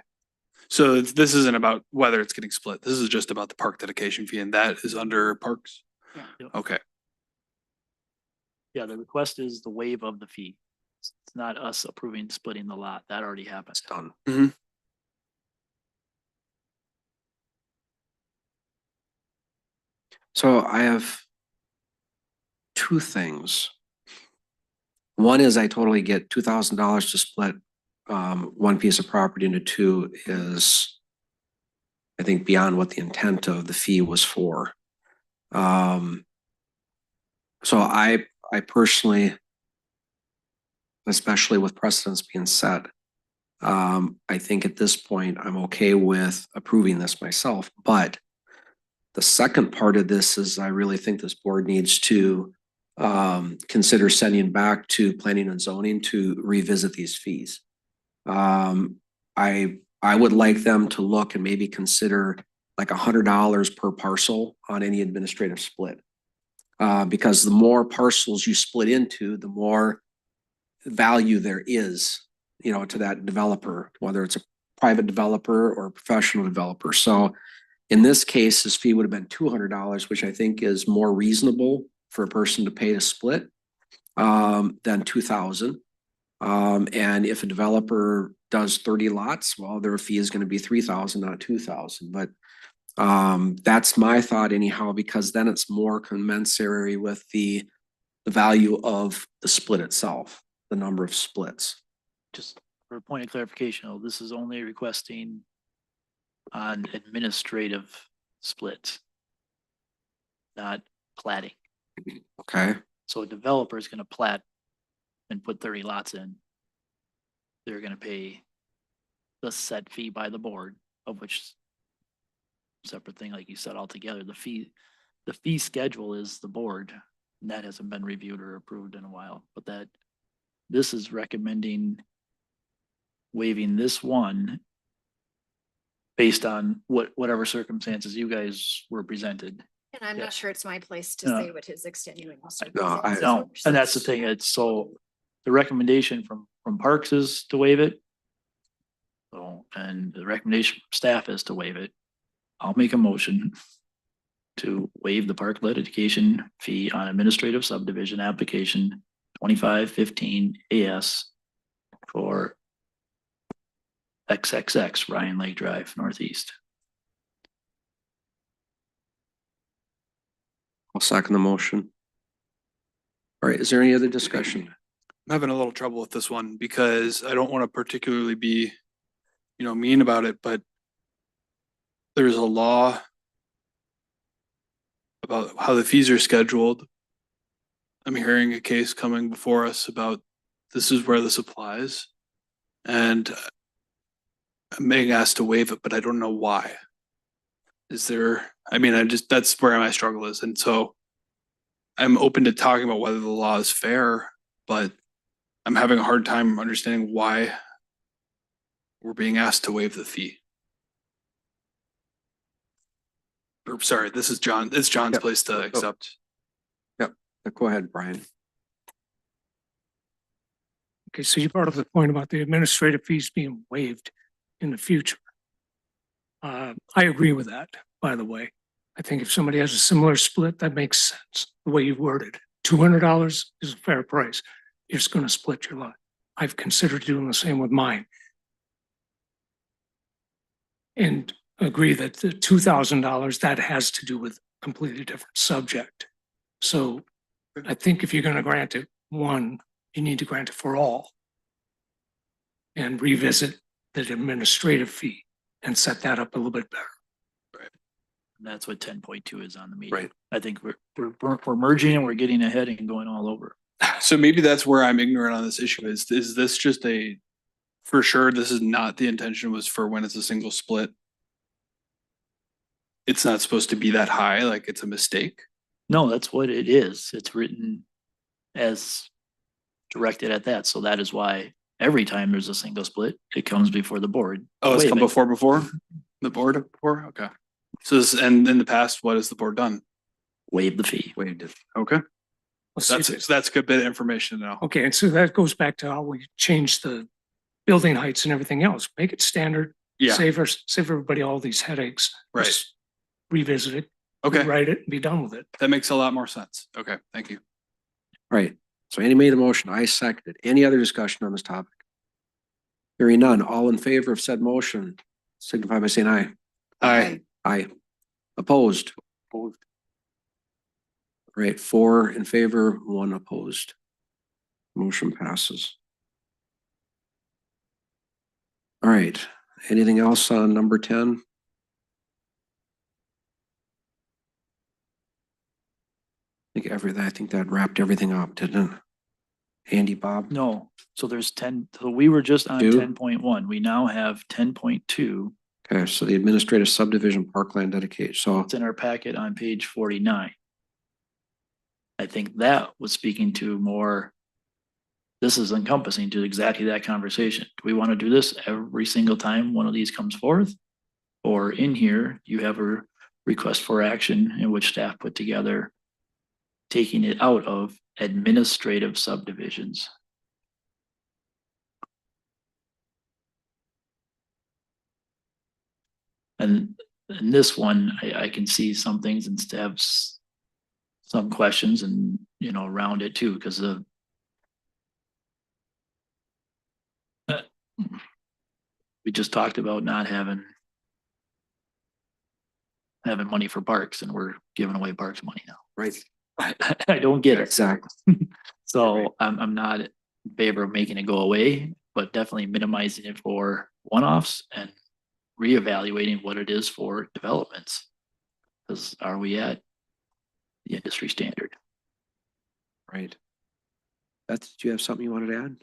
So this isn't about whether it's getting split. This is just about the park dedication fee, and that is under Parks? Yeah. Okay. Yeah, the request is the waive of the fee. It's not us approving splitting the lot. That already happened. It's done. Mhm. So I have two things. One is I totally get $2,000 to split one piece of property into two is, I think, beyond what the intent of the fee was for. So I personally, especially with precedents being set, I think at this point I'm okay with approving this myself. But the second part of this is I really think this board needs to consider sending back to planning and zoning to revisit these fees. I would like them to look and maybe consider like $100 per parcel on any administrative split. Because the more parcels you split into, the more value there is, to that developer, whether it's a private developer or a professional developer. So in this case, this fee would have been $200, which I think is more reasonable for a person to pay to split than $2,000. And if a developer does 30 lots, well, their fee is going to be $3,000, not $2,000. But that's my thought anyhow, because then it's more commensurate with the value of the split itself, the number of splits. Just for a point of clarification, though, this is only requesting on administrative splits, not platting. Okay. So a developer is gonna plat and put 30 lots in. They're gonna pay the set fee by the board, of which separate thing, like you said, altogether, the fee schedule is the board, and that hasn't been reviewed or approved in a while, but this is recommending waiving this one based on whatever circumstances you guys were presented. And I'm Yeah. not sure it's my place to No. say what his extenuating. No, circumstances No, were, and that's the thing, it's so, the recommendation from Parks is to waive it. So, and the recommendation from staff is to waive it. I'll make a motion to waive the park dedication fee on administrative subdivision application 2515 AS for XXX Ryan Lake Drive Northeast. I'll second the motion. All right, is there any other discussion? I'm having a little trouble with this one because I don't want to particularly be, mean about it, but there's a law about how the fees are scheduled. I'm hearing a case coming before us about this is where this applies. And I'm being asked to waive it, but I don't know why. That's where my struggle is. And so I'm open to talking about whether the law is fair, but I'm having a hard time understanding why we're being asked to waive the fee. Or, sorry, this is John. It's John's Yep. place to accept. Go ahead, Brian. Okay, so you brought up the point about the administrative fees being waived in the future. I agree with that, by the way. I think if somebody has a similar split, that makes sense, the way you worded it. $200 is a fair price. You're just gonna split your lot. I've considered doing the same with mine. And agree that the $2,000, that has to do with a completely different subject. So I think if you're gonna grant it one, you need to grant it for all. And revisit the administrative fee and set that up a little bit better. And that's what 10.2 is on the meeting. Right. I think we're merging and we're getting ahead and going all over. So maybe that's where I'm ignorant on this issue is this just for sure, this is not the intention was for when it's a single split. It's not supposed to be that high, like it's a mistake. No, that's what it is. It's written as directed at that. So that is why every time there's a single split, it comes before the board. Oh, it's Waive come it. before the board before? Okay. So and in the past, what has the board done? Waive the fee. Waived it. Okay. Let's see if That's a good bit of information to know. Okay, and so that goes back to how we change the building heights and everything else. Make it standard. Yeah, Save everybody all these headaches. Right. Just revisit it. okay. Write it and be done with it. That makes a lot more sense. Okay, thank you. All right, so Andy made the motion, I seconded. Any other discussion on this topic? Hearing none, all in favor of said motion, signify by saying aye. Aye. Aye. Opposed? All right, 4 in favor, 1 opposed. Motion passes. All right, anything else on number 10? I think that wrapped everything up, didn't it? Andy, Bob? No, so there's 10, so we were just on Two? 10.1. We now have 10.2. Okay, so the administrative subdivision parkland dedication, so, It's in our packet on page 49. I think that was speaking to more, this is encompassing to exactly that conversation. Do we want to do this every single time one of these comes forth? Or in here, you have a request for action in which staff put together, taking it out of administrative subdivisions. And in this one, I can see some things and have some questions and, around it too, because of we just talked about not having money for parks, and we're giving away parks money now. right, I don't get it. exactly. So I'm not in favor of making it go away, but definitely minimizing it for one-offs and reevaluating what it is for developments. Because are we at the industry standard? Right. Beth, did you have something you wanted to add?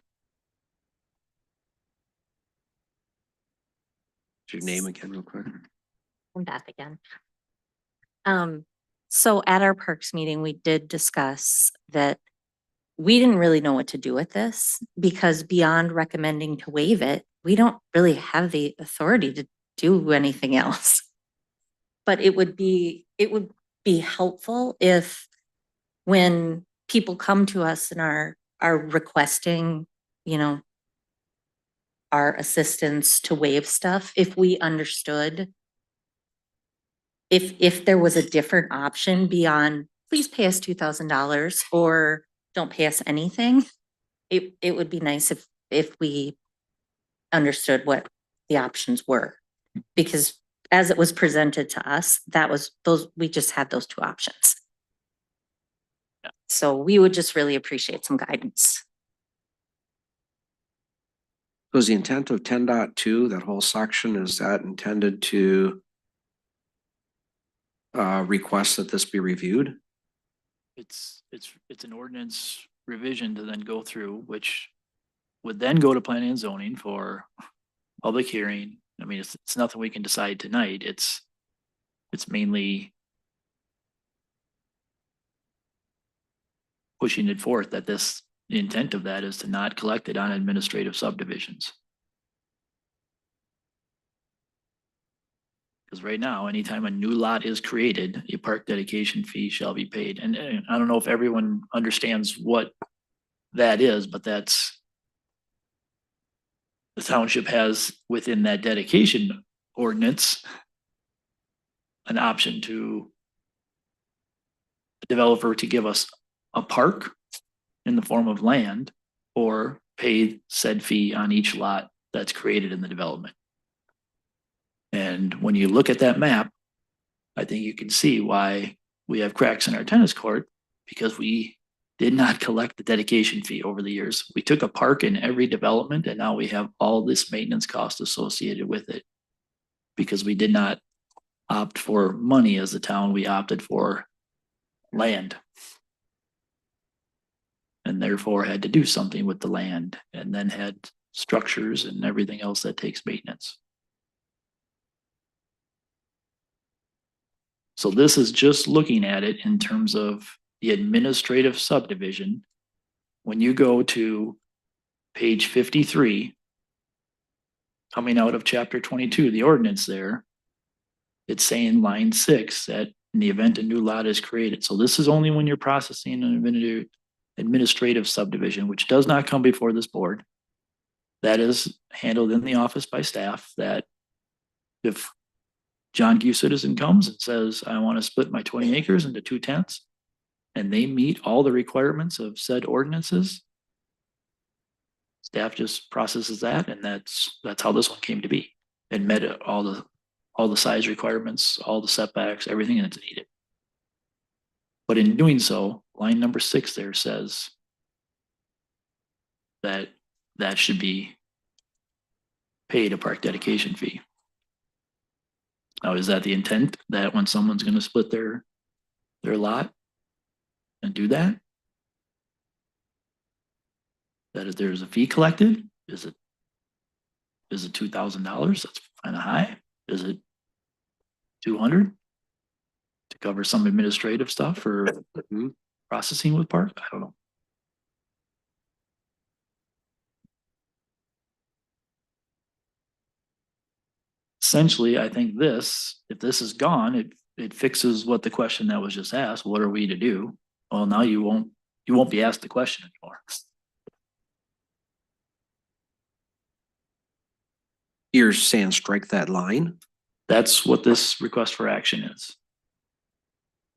Your name again real quick. I'm Beth again. So at our parks meeting, we did discuss that we didn't really know what to do with this because beyond recommending to waive it, we don't really have the authority to do anything else. But it would be helpful if when people come to us and are requesting, our assistance to waive stuff, if we understood if there was a different option beyond, please pay us $2,000 or don't pay us anything. It would be nice if we understood what the options were. Because as it was presented to us, we just had those two options. Yeah. So we would just really appreciate some guidance. Was the intent of 10.2, that whole section, is that intended to request that this be reviewed? It's an ordinance revision to then go through, which would then go to planning and zoning for public hearing. I mean, it's nothing we can decide tonight. It's mainly pushing it forth that the intent of that is to not collect it on administrative subdivisions. Because right now, anytime a new lot is created, a park dedication fee shall be paid. And I don't know if everyone understands what that is, but that's the township has within that dedication ordinance an option to the developer to give us a park in the form of land or pay said fee on each lot that's created in the development. And when you look at that map, I think you can see why we have cracks in our tennis court, because we did not collect the dedication fee over the years. We took a park in every development and now we have all this maintenance cost associated with it. Because we did not opt for money as a town, we opted for land. And therefore had to do something with the land and then had structures and everything else that takes maintenance. So this is just looking at it in terms of the administrative subdivision. When you go to page 53, coming out of chapter 22, the ordinance there, it's saying line 6 that in the event a new lot is created. So this is only when you're processing an administrative subdivision, which does not come before this board. That is handled in the office by staff. That if John Q. Citizen comes and says, I want to split my 20 acres into 2/10, and they meet all the requirements of said ordinances, staff just processes that, and that's how this one came to be. And met all the size requirements, all the setbacks, everything that's needed. But in doing so, line number 6 there says that should be paid a park dedication fee. Now, is that the intent, that when someone's gonna split their lot and do that? That if there's a fee collected, is it $2,000? That's kind of high. Is it 200 to cover some administrative stuff for processing with park? I don't know. Essentially, I think if this is gone, it fixes what the question that was just asked. What are we to do? Well, now you won't be asked the question anymore. You're saying strike that line? That's what this request for action is.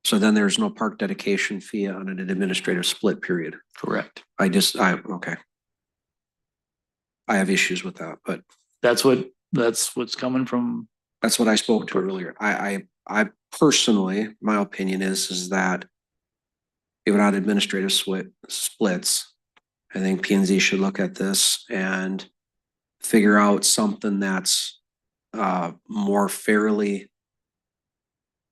So then there's no park dedication fee on an administrative split period. Correct. Okay. I have issues with that, but That's what's coming from. that's what I spoke to earlier. I personally, my opinion is that even on administrative splits, I think P and Z should look at this and figure out something that's more fairly,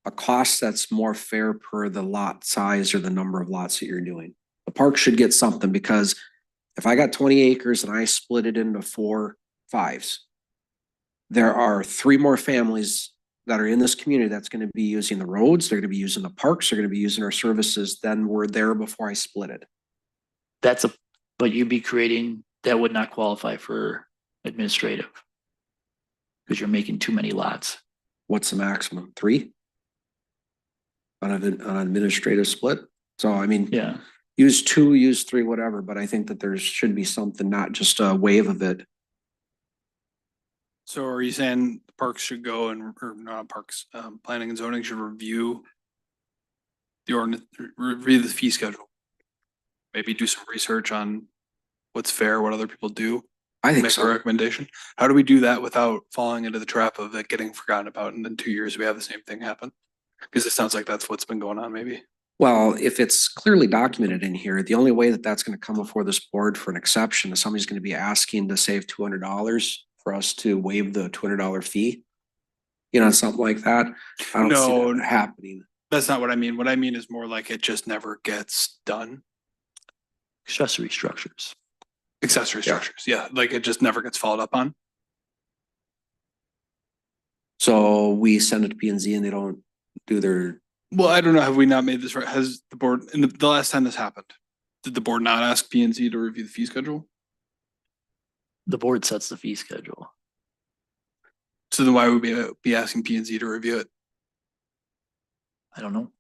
a cost that's more fair per the lot size or the number of lots that you're doing. The park should get something, because if I got 20 acres and I split it into 4 5s, there are 3 more families that are in this community that's going to be using the roads, they're going to be using the parks, they're going to be using our services than were there before I split it. But you'd be creating, that would not qualify for administrative. Because you're making too many lots. What's the maximum? 3? On an administrative split? So I mean, Yeah. use 2, use 3, whatever, but I think that there should be something, not just a wave of it. So are you saying the parks should go or not parks, planning and zoning should review the ordinance, review the fee schedule? maybe do some research on what's fair, what other people do, I think make a so. recommendation. How do we do that without falling into the trap of it getting forgotten about and in 2 years we have the same thing happen? Because it sounds like that's what's been going on maybe. Well, if it's clearly documented in here, the only way that that's gonna come before this board for an exception is somebody's gonna be asking to save $200 for us to waive the $200 fee. You know, something like that. I don't see No. that happening. That's not what I mean. What I mean is more like it just never gets done. Accessory structures. Accessory structures, yeah, like it just never gets followed up on. So we send it to P and Z and they don't do their, Well, I don't know, have we not made this right? Has the board, in the last time this happened, did the board not ask P and Z to review the fee schedule? The board sets the fee schedule. So then why would we be asking P and Z to review it? I don't know.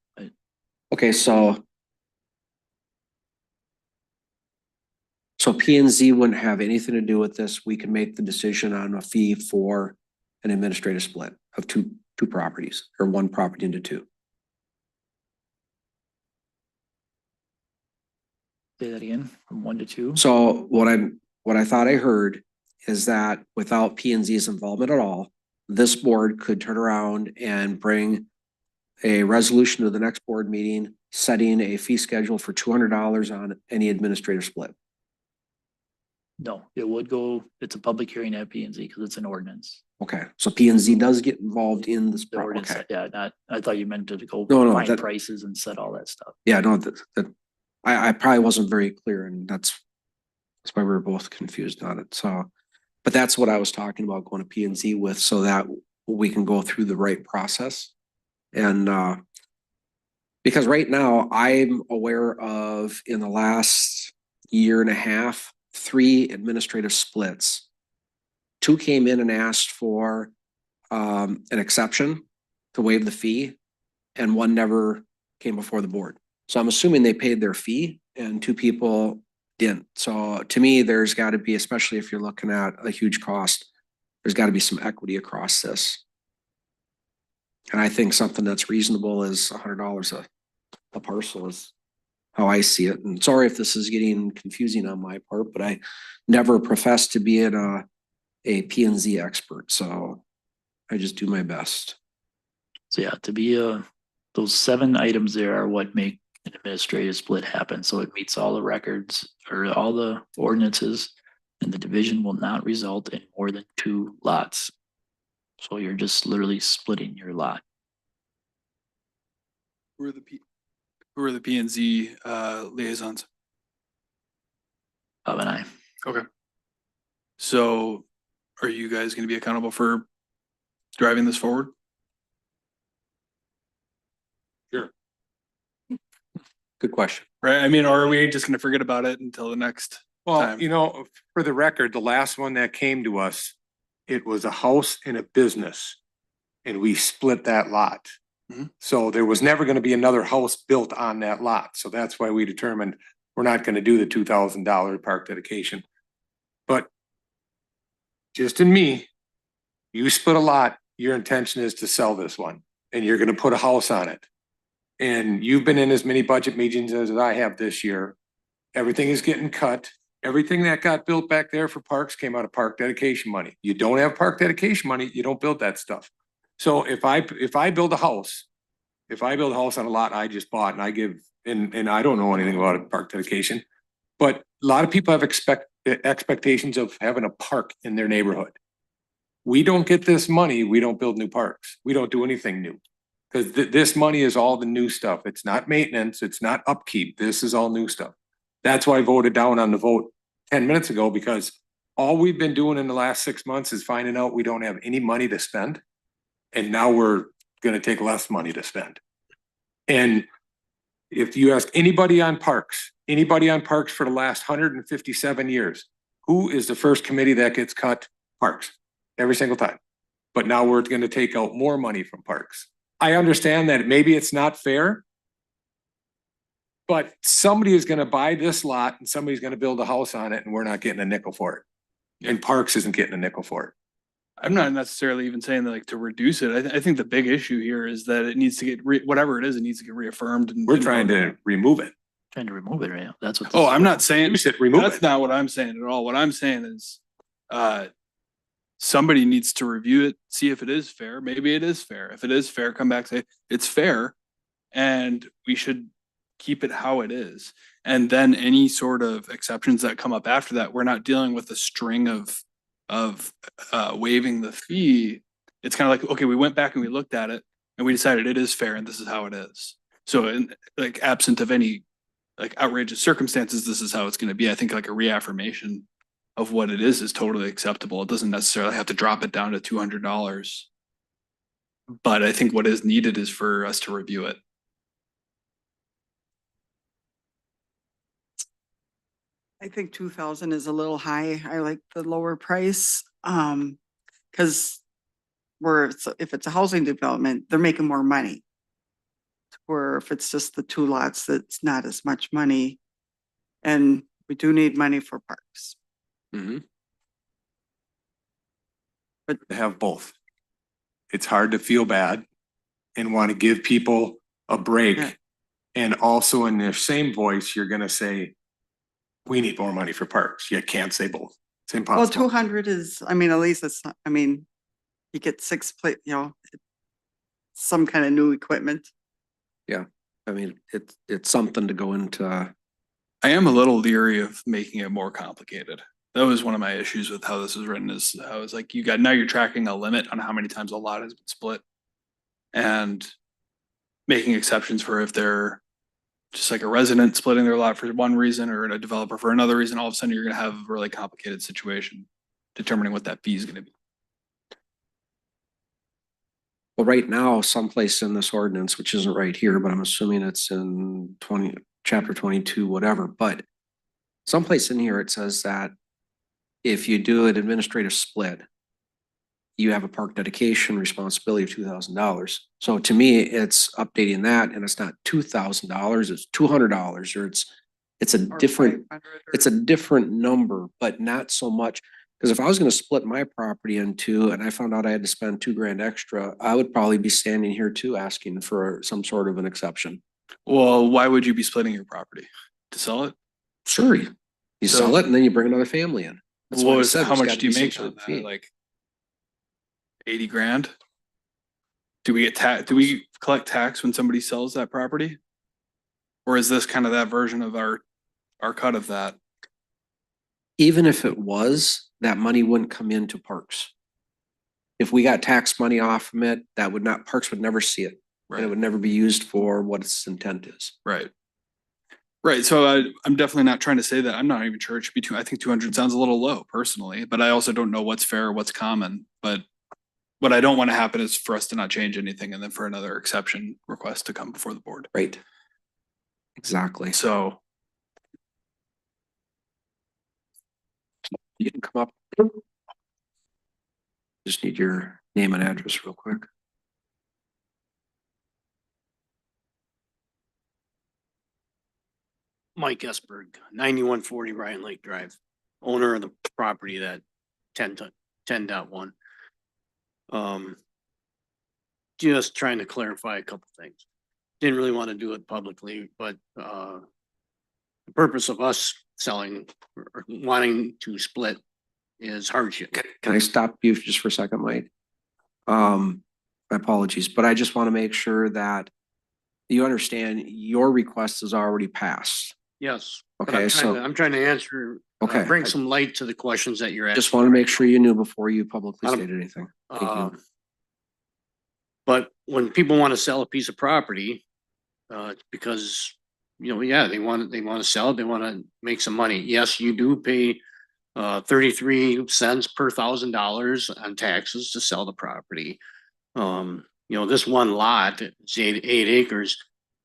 okay, so. So P and Z wouldn't have anything to do with this. We can make the decision on a fee for an administrative split of two properties or one property into two. Say that again, from 1 to 2. So what I thought I heard is that without P and Z's involvement at all, this board could turn around and bring a resolution to the next board meeting, setting a fee schedule for $200 on any administrative split. No, it would go, it's a public hearing at P and Z because it's an ordinance. Okay, so P and Z does get involved in this. The ordinance, Okay, yeah, not, I thought you meant to go No, find that- prices and set all that stuff. yeah, no, I probably wasn't very clear and that's why we were both confused on it. So, but that's what I was talking about going to P and Z with so that we can go through the right process. And, because right now I'm aware of in the last year and a half, 3 administrative splits. 2 came in and asked for an exception to waive the fee and 1 never came before the board. So I'm assuming they paid their fee and 2 people didn't. So to me, there's got to be, especially if you're looking at a huge cost, there's got to be some equity across this. And I think something that's reasonable is $100 a parcel is how I see it. And sorry if this is getting confusing on my part, but I never professed to be a P and Z expert, so I just do my best. So yeah, to be those 7 items there are what make an administrative split happen. So it meets all the records or all the ordinances, and the division will not result in more than 2 lots. So you're just literally splitting your lot. Who are the P and Z liaisons? Bob and I. Okay. So are you guys gonna be accountable for driving this forward? Good question. Right, I mean, or are we just gonna forget about it until the next Well, time? you know, for the record, the last one that came to us, it was a house and a business. And we split that lot. Mhm. So there was never gonna be another house built on that lot. So that's why we determined we're not gonna do the $2,000 park dedication. But just in me, you split a lot, your intention is to sell this one and you're gonna put a house on it. And you've been in as many budget meetings as I have this year. Everything is getting cut. Everything that got built back there for parks came out of park dedication money. You don't have park dedication money, you don't build that stuff. So if I build a house, on a lot I just bought and I give, and I don't know anything about a park dedication, but a lot of people have expectations of having a park in their neighborhood. We don't get this money, we don't build new parks. We don't do anything new. Cause this money is all the new stuff. It's not maintenance, it's not upkeep. This is all new stuff. That's why I voted down on the vote 10 minutes ago, because all we've been doing in the last 6 months is finding out we don't have any money to spend. And now we're gonna take less money to spend. And if you ask anybody on parks for the last 157 years, who is the first committee that gets cut? Parks, every single time. But now we're gonna take out more money from parks. I understand that maybe it's not fair. But somebody is gonna buy this lot and somebody's gonna build a house on it and we're not getting a nickel for it. And Parks isn't getting a nickel for it. I'm not necessarily even saying that like to reduce it. I think the big issue here is that it needs to get whatever it is, it needs to get reaffirmed and. We're trying to remove it. Trying to remove it right now. That's what. Oh, I'm not saying, You said remove that's it. not what I'm saying at all. What I'm saying is, somebody needs to review it, see if it is fair. Maybe it is fair. If it is fair, come back, say it's fair. And we should keep it how it is. And then any sort of exceptions that come up after that, we're not dealing with a string of waiving the fee. It's kind of like, okay, we went back and we looked at it and we decided it is fair and this is how it is. So in like absent of any like outrageous circumstances, this is how it's gonna be. I think like a reaffirmation of what it is totally acceptable. It doesn't necessarily have to drop it down to $200. But I think what is needed is for us to review it. I think 2,000 is a little high. I like the lower price. Cause if it's a housing development, they're making more money. Where if it's just the two lots, that's not as much money. And we do need money for parks. Mhm. To have both. It's hard to feel bad and want to give people a break. Yeah. And also in their same voice, you're gonna say, we need more money for parks. You can't say both. It's Well, impossible. 200 is, I mean, at least it's not, I mean, you get some kind of new equipment. I mean, it's something to go into, I am a little leery of making it more complicated. That was one of my issues with how this is written is I was like, now you're tracking a limit on how many times a lot has been split. And making exceptions for if they're just like a resident splitting their lot for one reason or a developer for another reason, all of a sudden you're gonna have a really complicated situation determining what that fee is gonna be. well, right now, someplace in this ordinance, which isn't right here, but I'm assuming it's in chapter 22, whatever, but someplace in here, it says that if you do an administrative split, you have a park dedication responsibility of $2,000. So to me, it's updating that and it's not $2,000, it's $200 or it's a or different, 500 it's or- a different number, but not so much. Because if I was gonna split my property in two and I found out I had to spend $2,000 extra, I would probably be standing here too, asking for some sort of an exception. Well, why would you be splitting your property? To sell it? Sure, you So- sell it and then you bring another family in. That's why I What is, said how there's much gotta do you be some make sort on of fee. that? Like 80 grand? Do we get do we collect tax when somebody sells that property? Or is this kind of that version of our cut of that? Even if it was, that money wouldn't come into parks. If we got tax money off from it, parks would never see it. And it Right, would never be used for what its intent is. right. Right, so I'm definitely not trying to say that. I'm not even sure it should be I think 200 sounds a little low personally, but I also don't know what's fair, what's common. But what I don't want to happen is for us to not change anything and then for another exception request to come before the board. Right. Exactly. So You can come up. Just need your name and address real quick. Mike Esberg, 9140 Ryan Lake Drive, owner of the property that 10.1. Just trying to clarify a couple things. Didn't really want to do it publicly, but the purpose of us selling or wanting to split is hardship. Can I stop you just for a second, Mike? My apologies, but I just want to make sure that you understand your request is already passed. Yes. but Okay, so I'm trying to answer, Okay. bring some light to the questions that you're I asking. just want to make sure you knew before you publicly Um, stated anything. Thank you. But when people want to sell a piece of property, because, yeah, they want to sell it, they want to make some money. Yes, you do pay 33 cents per $1,000 on taxes to sell the property. This one lot, it's 8 acres.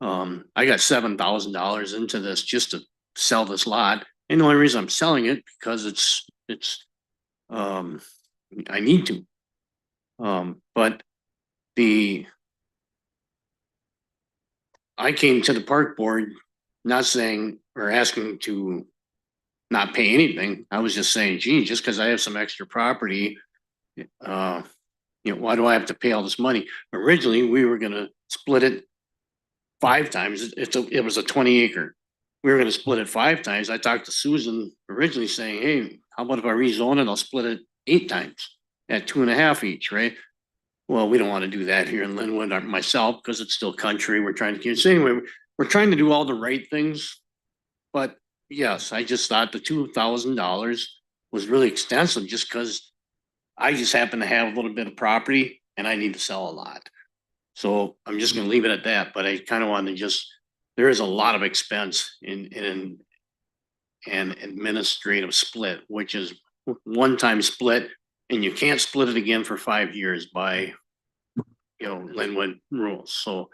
I got $7,000 into this just to sell this lot. And the only reason I'm selling it because I need to. But I came to the park board not saying or asking to not pay anything. I was just saying, gee, just because I have some extra property, why do I have to pay all this money? Originally, we were gonna split it 5 times. It was a 20 acre. we were gonna split it 5 times. I talked to Susan originally saying, hey, how about if I rezone it, I'll split it 8 times at 2.5 each, right? Well, we don't want to do that here in Linwood or myself, because it's still country. We're trying to keep, so anyway, we're trying to do all the right things. But yes, I just thought the $2,000 was really extensive just because I just happen to have a little bit of property and I need to sell a lot. So I'm just gonna leave it at that, but I kind of wanted to just, there is a lot of expense in an administrative split, which is one-time split, and you can't split it again for 5 years by, you know, Linwood rules. So,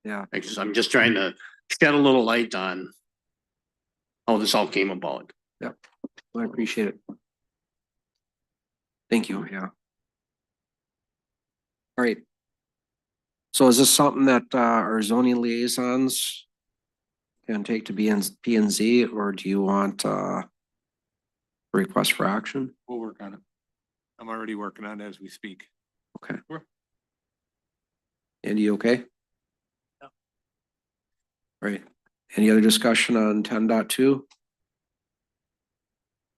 Yeah. I'm just trying to shed a little light on how this all came about. I appreciate it. Thank you, yeah. All right. So is this something that our zoning liaisons can take to P and Z, or do you want request for action? We'll work on it. I'm already working on it as we speak. Okay. Sure. Andy, okay? Yeah. All right. Any other discussion on 10.2?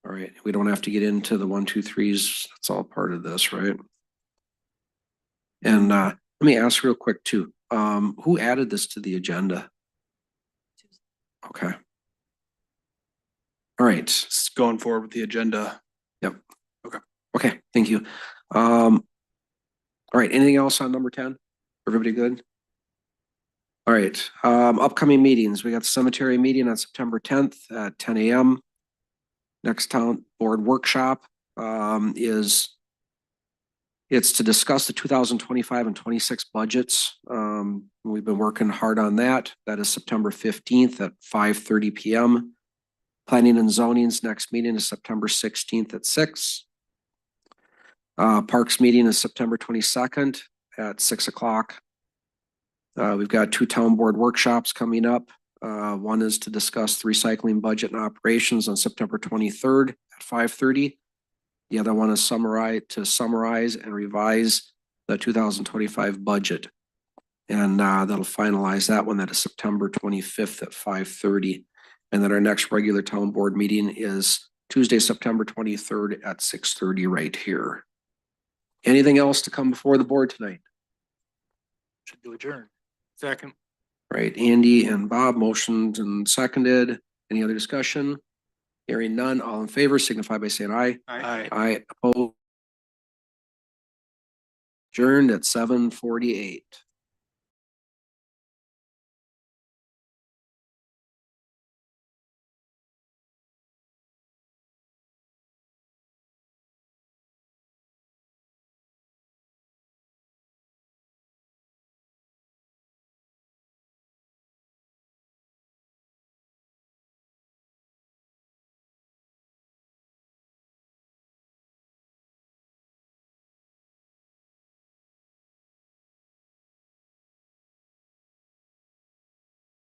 All right, we don't have to get into the 1, 2, 3s. That's all part of this, right? And let me ask real quick too. Who added this to the agenda? Okay. All right. It's going forward with the agenda. Okay, thank you. All right, anything else on number 10? Everybody good? All right, upcoming meetings. We got the cemetery meeting on September 10th at 10 a.m. Next town board workshop it's to discuss the 2025 and 26 budgets. We've been working hard on that. That is September 15th at 5:30 p.m. Planning and zoning's next meeting is September 16th at 6. Parks meeting is September 22nd at 6 o'clock. We've got 2 town board workshops coming up. One is to discuss the recycling budget and operations on September 23rd at 5:30. The other one is summarize and revise the 2025 budget. And that'll finalize that one. That is September 25th at 5:30. And then our next regular town board meeting is Tuesday, September 23rd at 6:30 right here. Anything else to come before the board tonight? Should do adjourn. Second. Right, Andy and Bob motioned and seconded. Any other discussion? Hearing none, all in favor signify by saying aye. Aye. Aye, opposed. Adjourned at 7:48.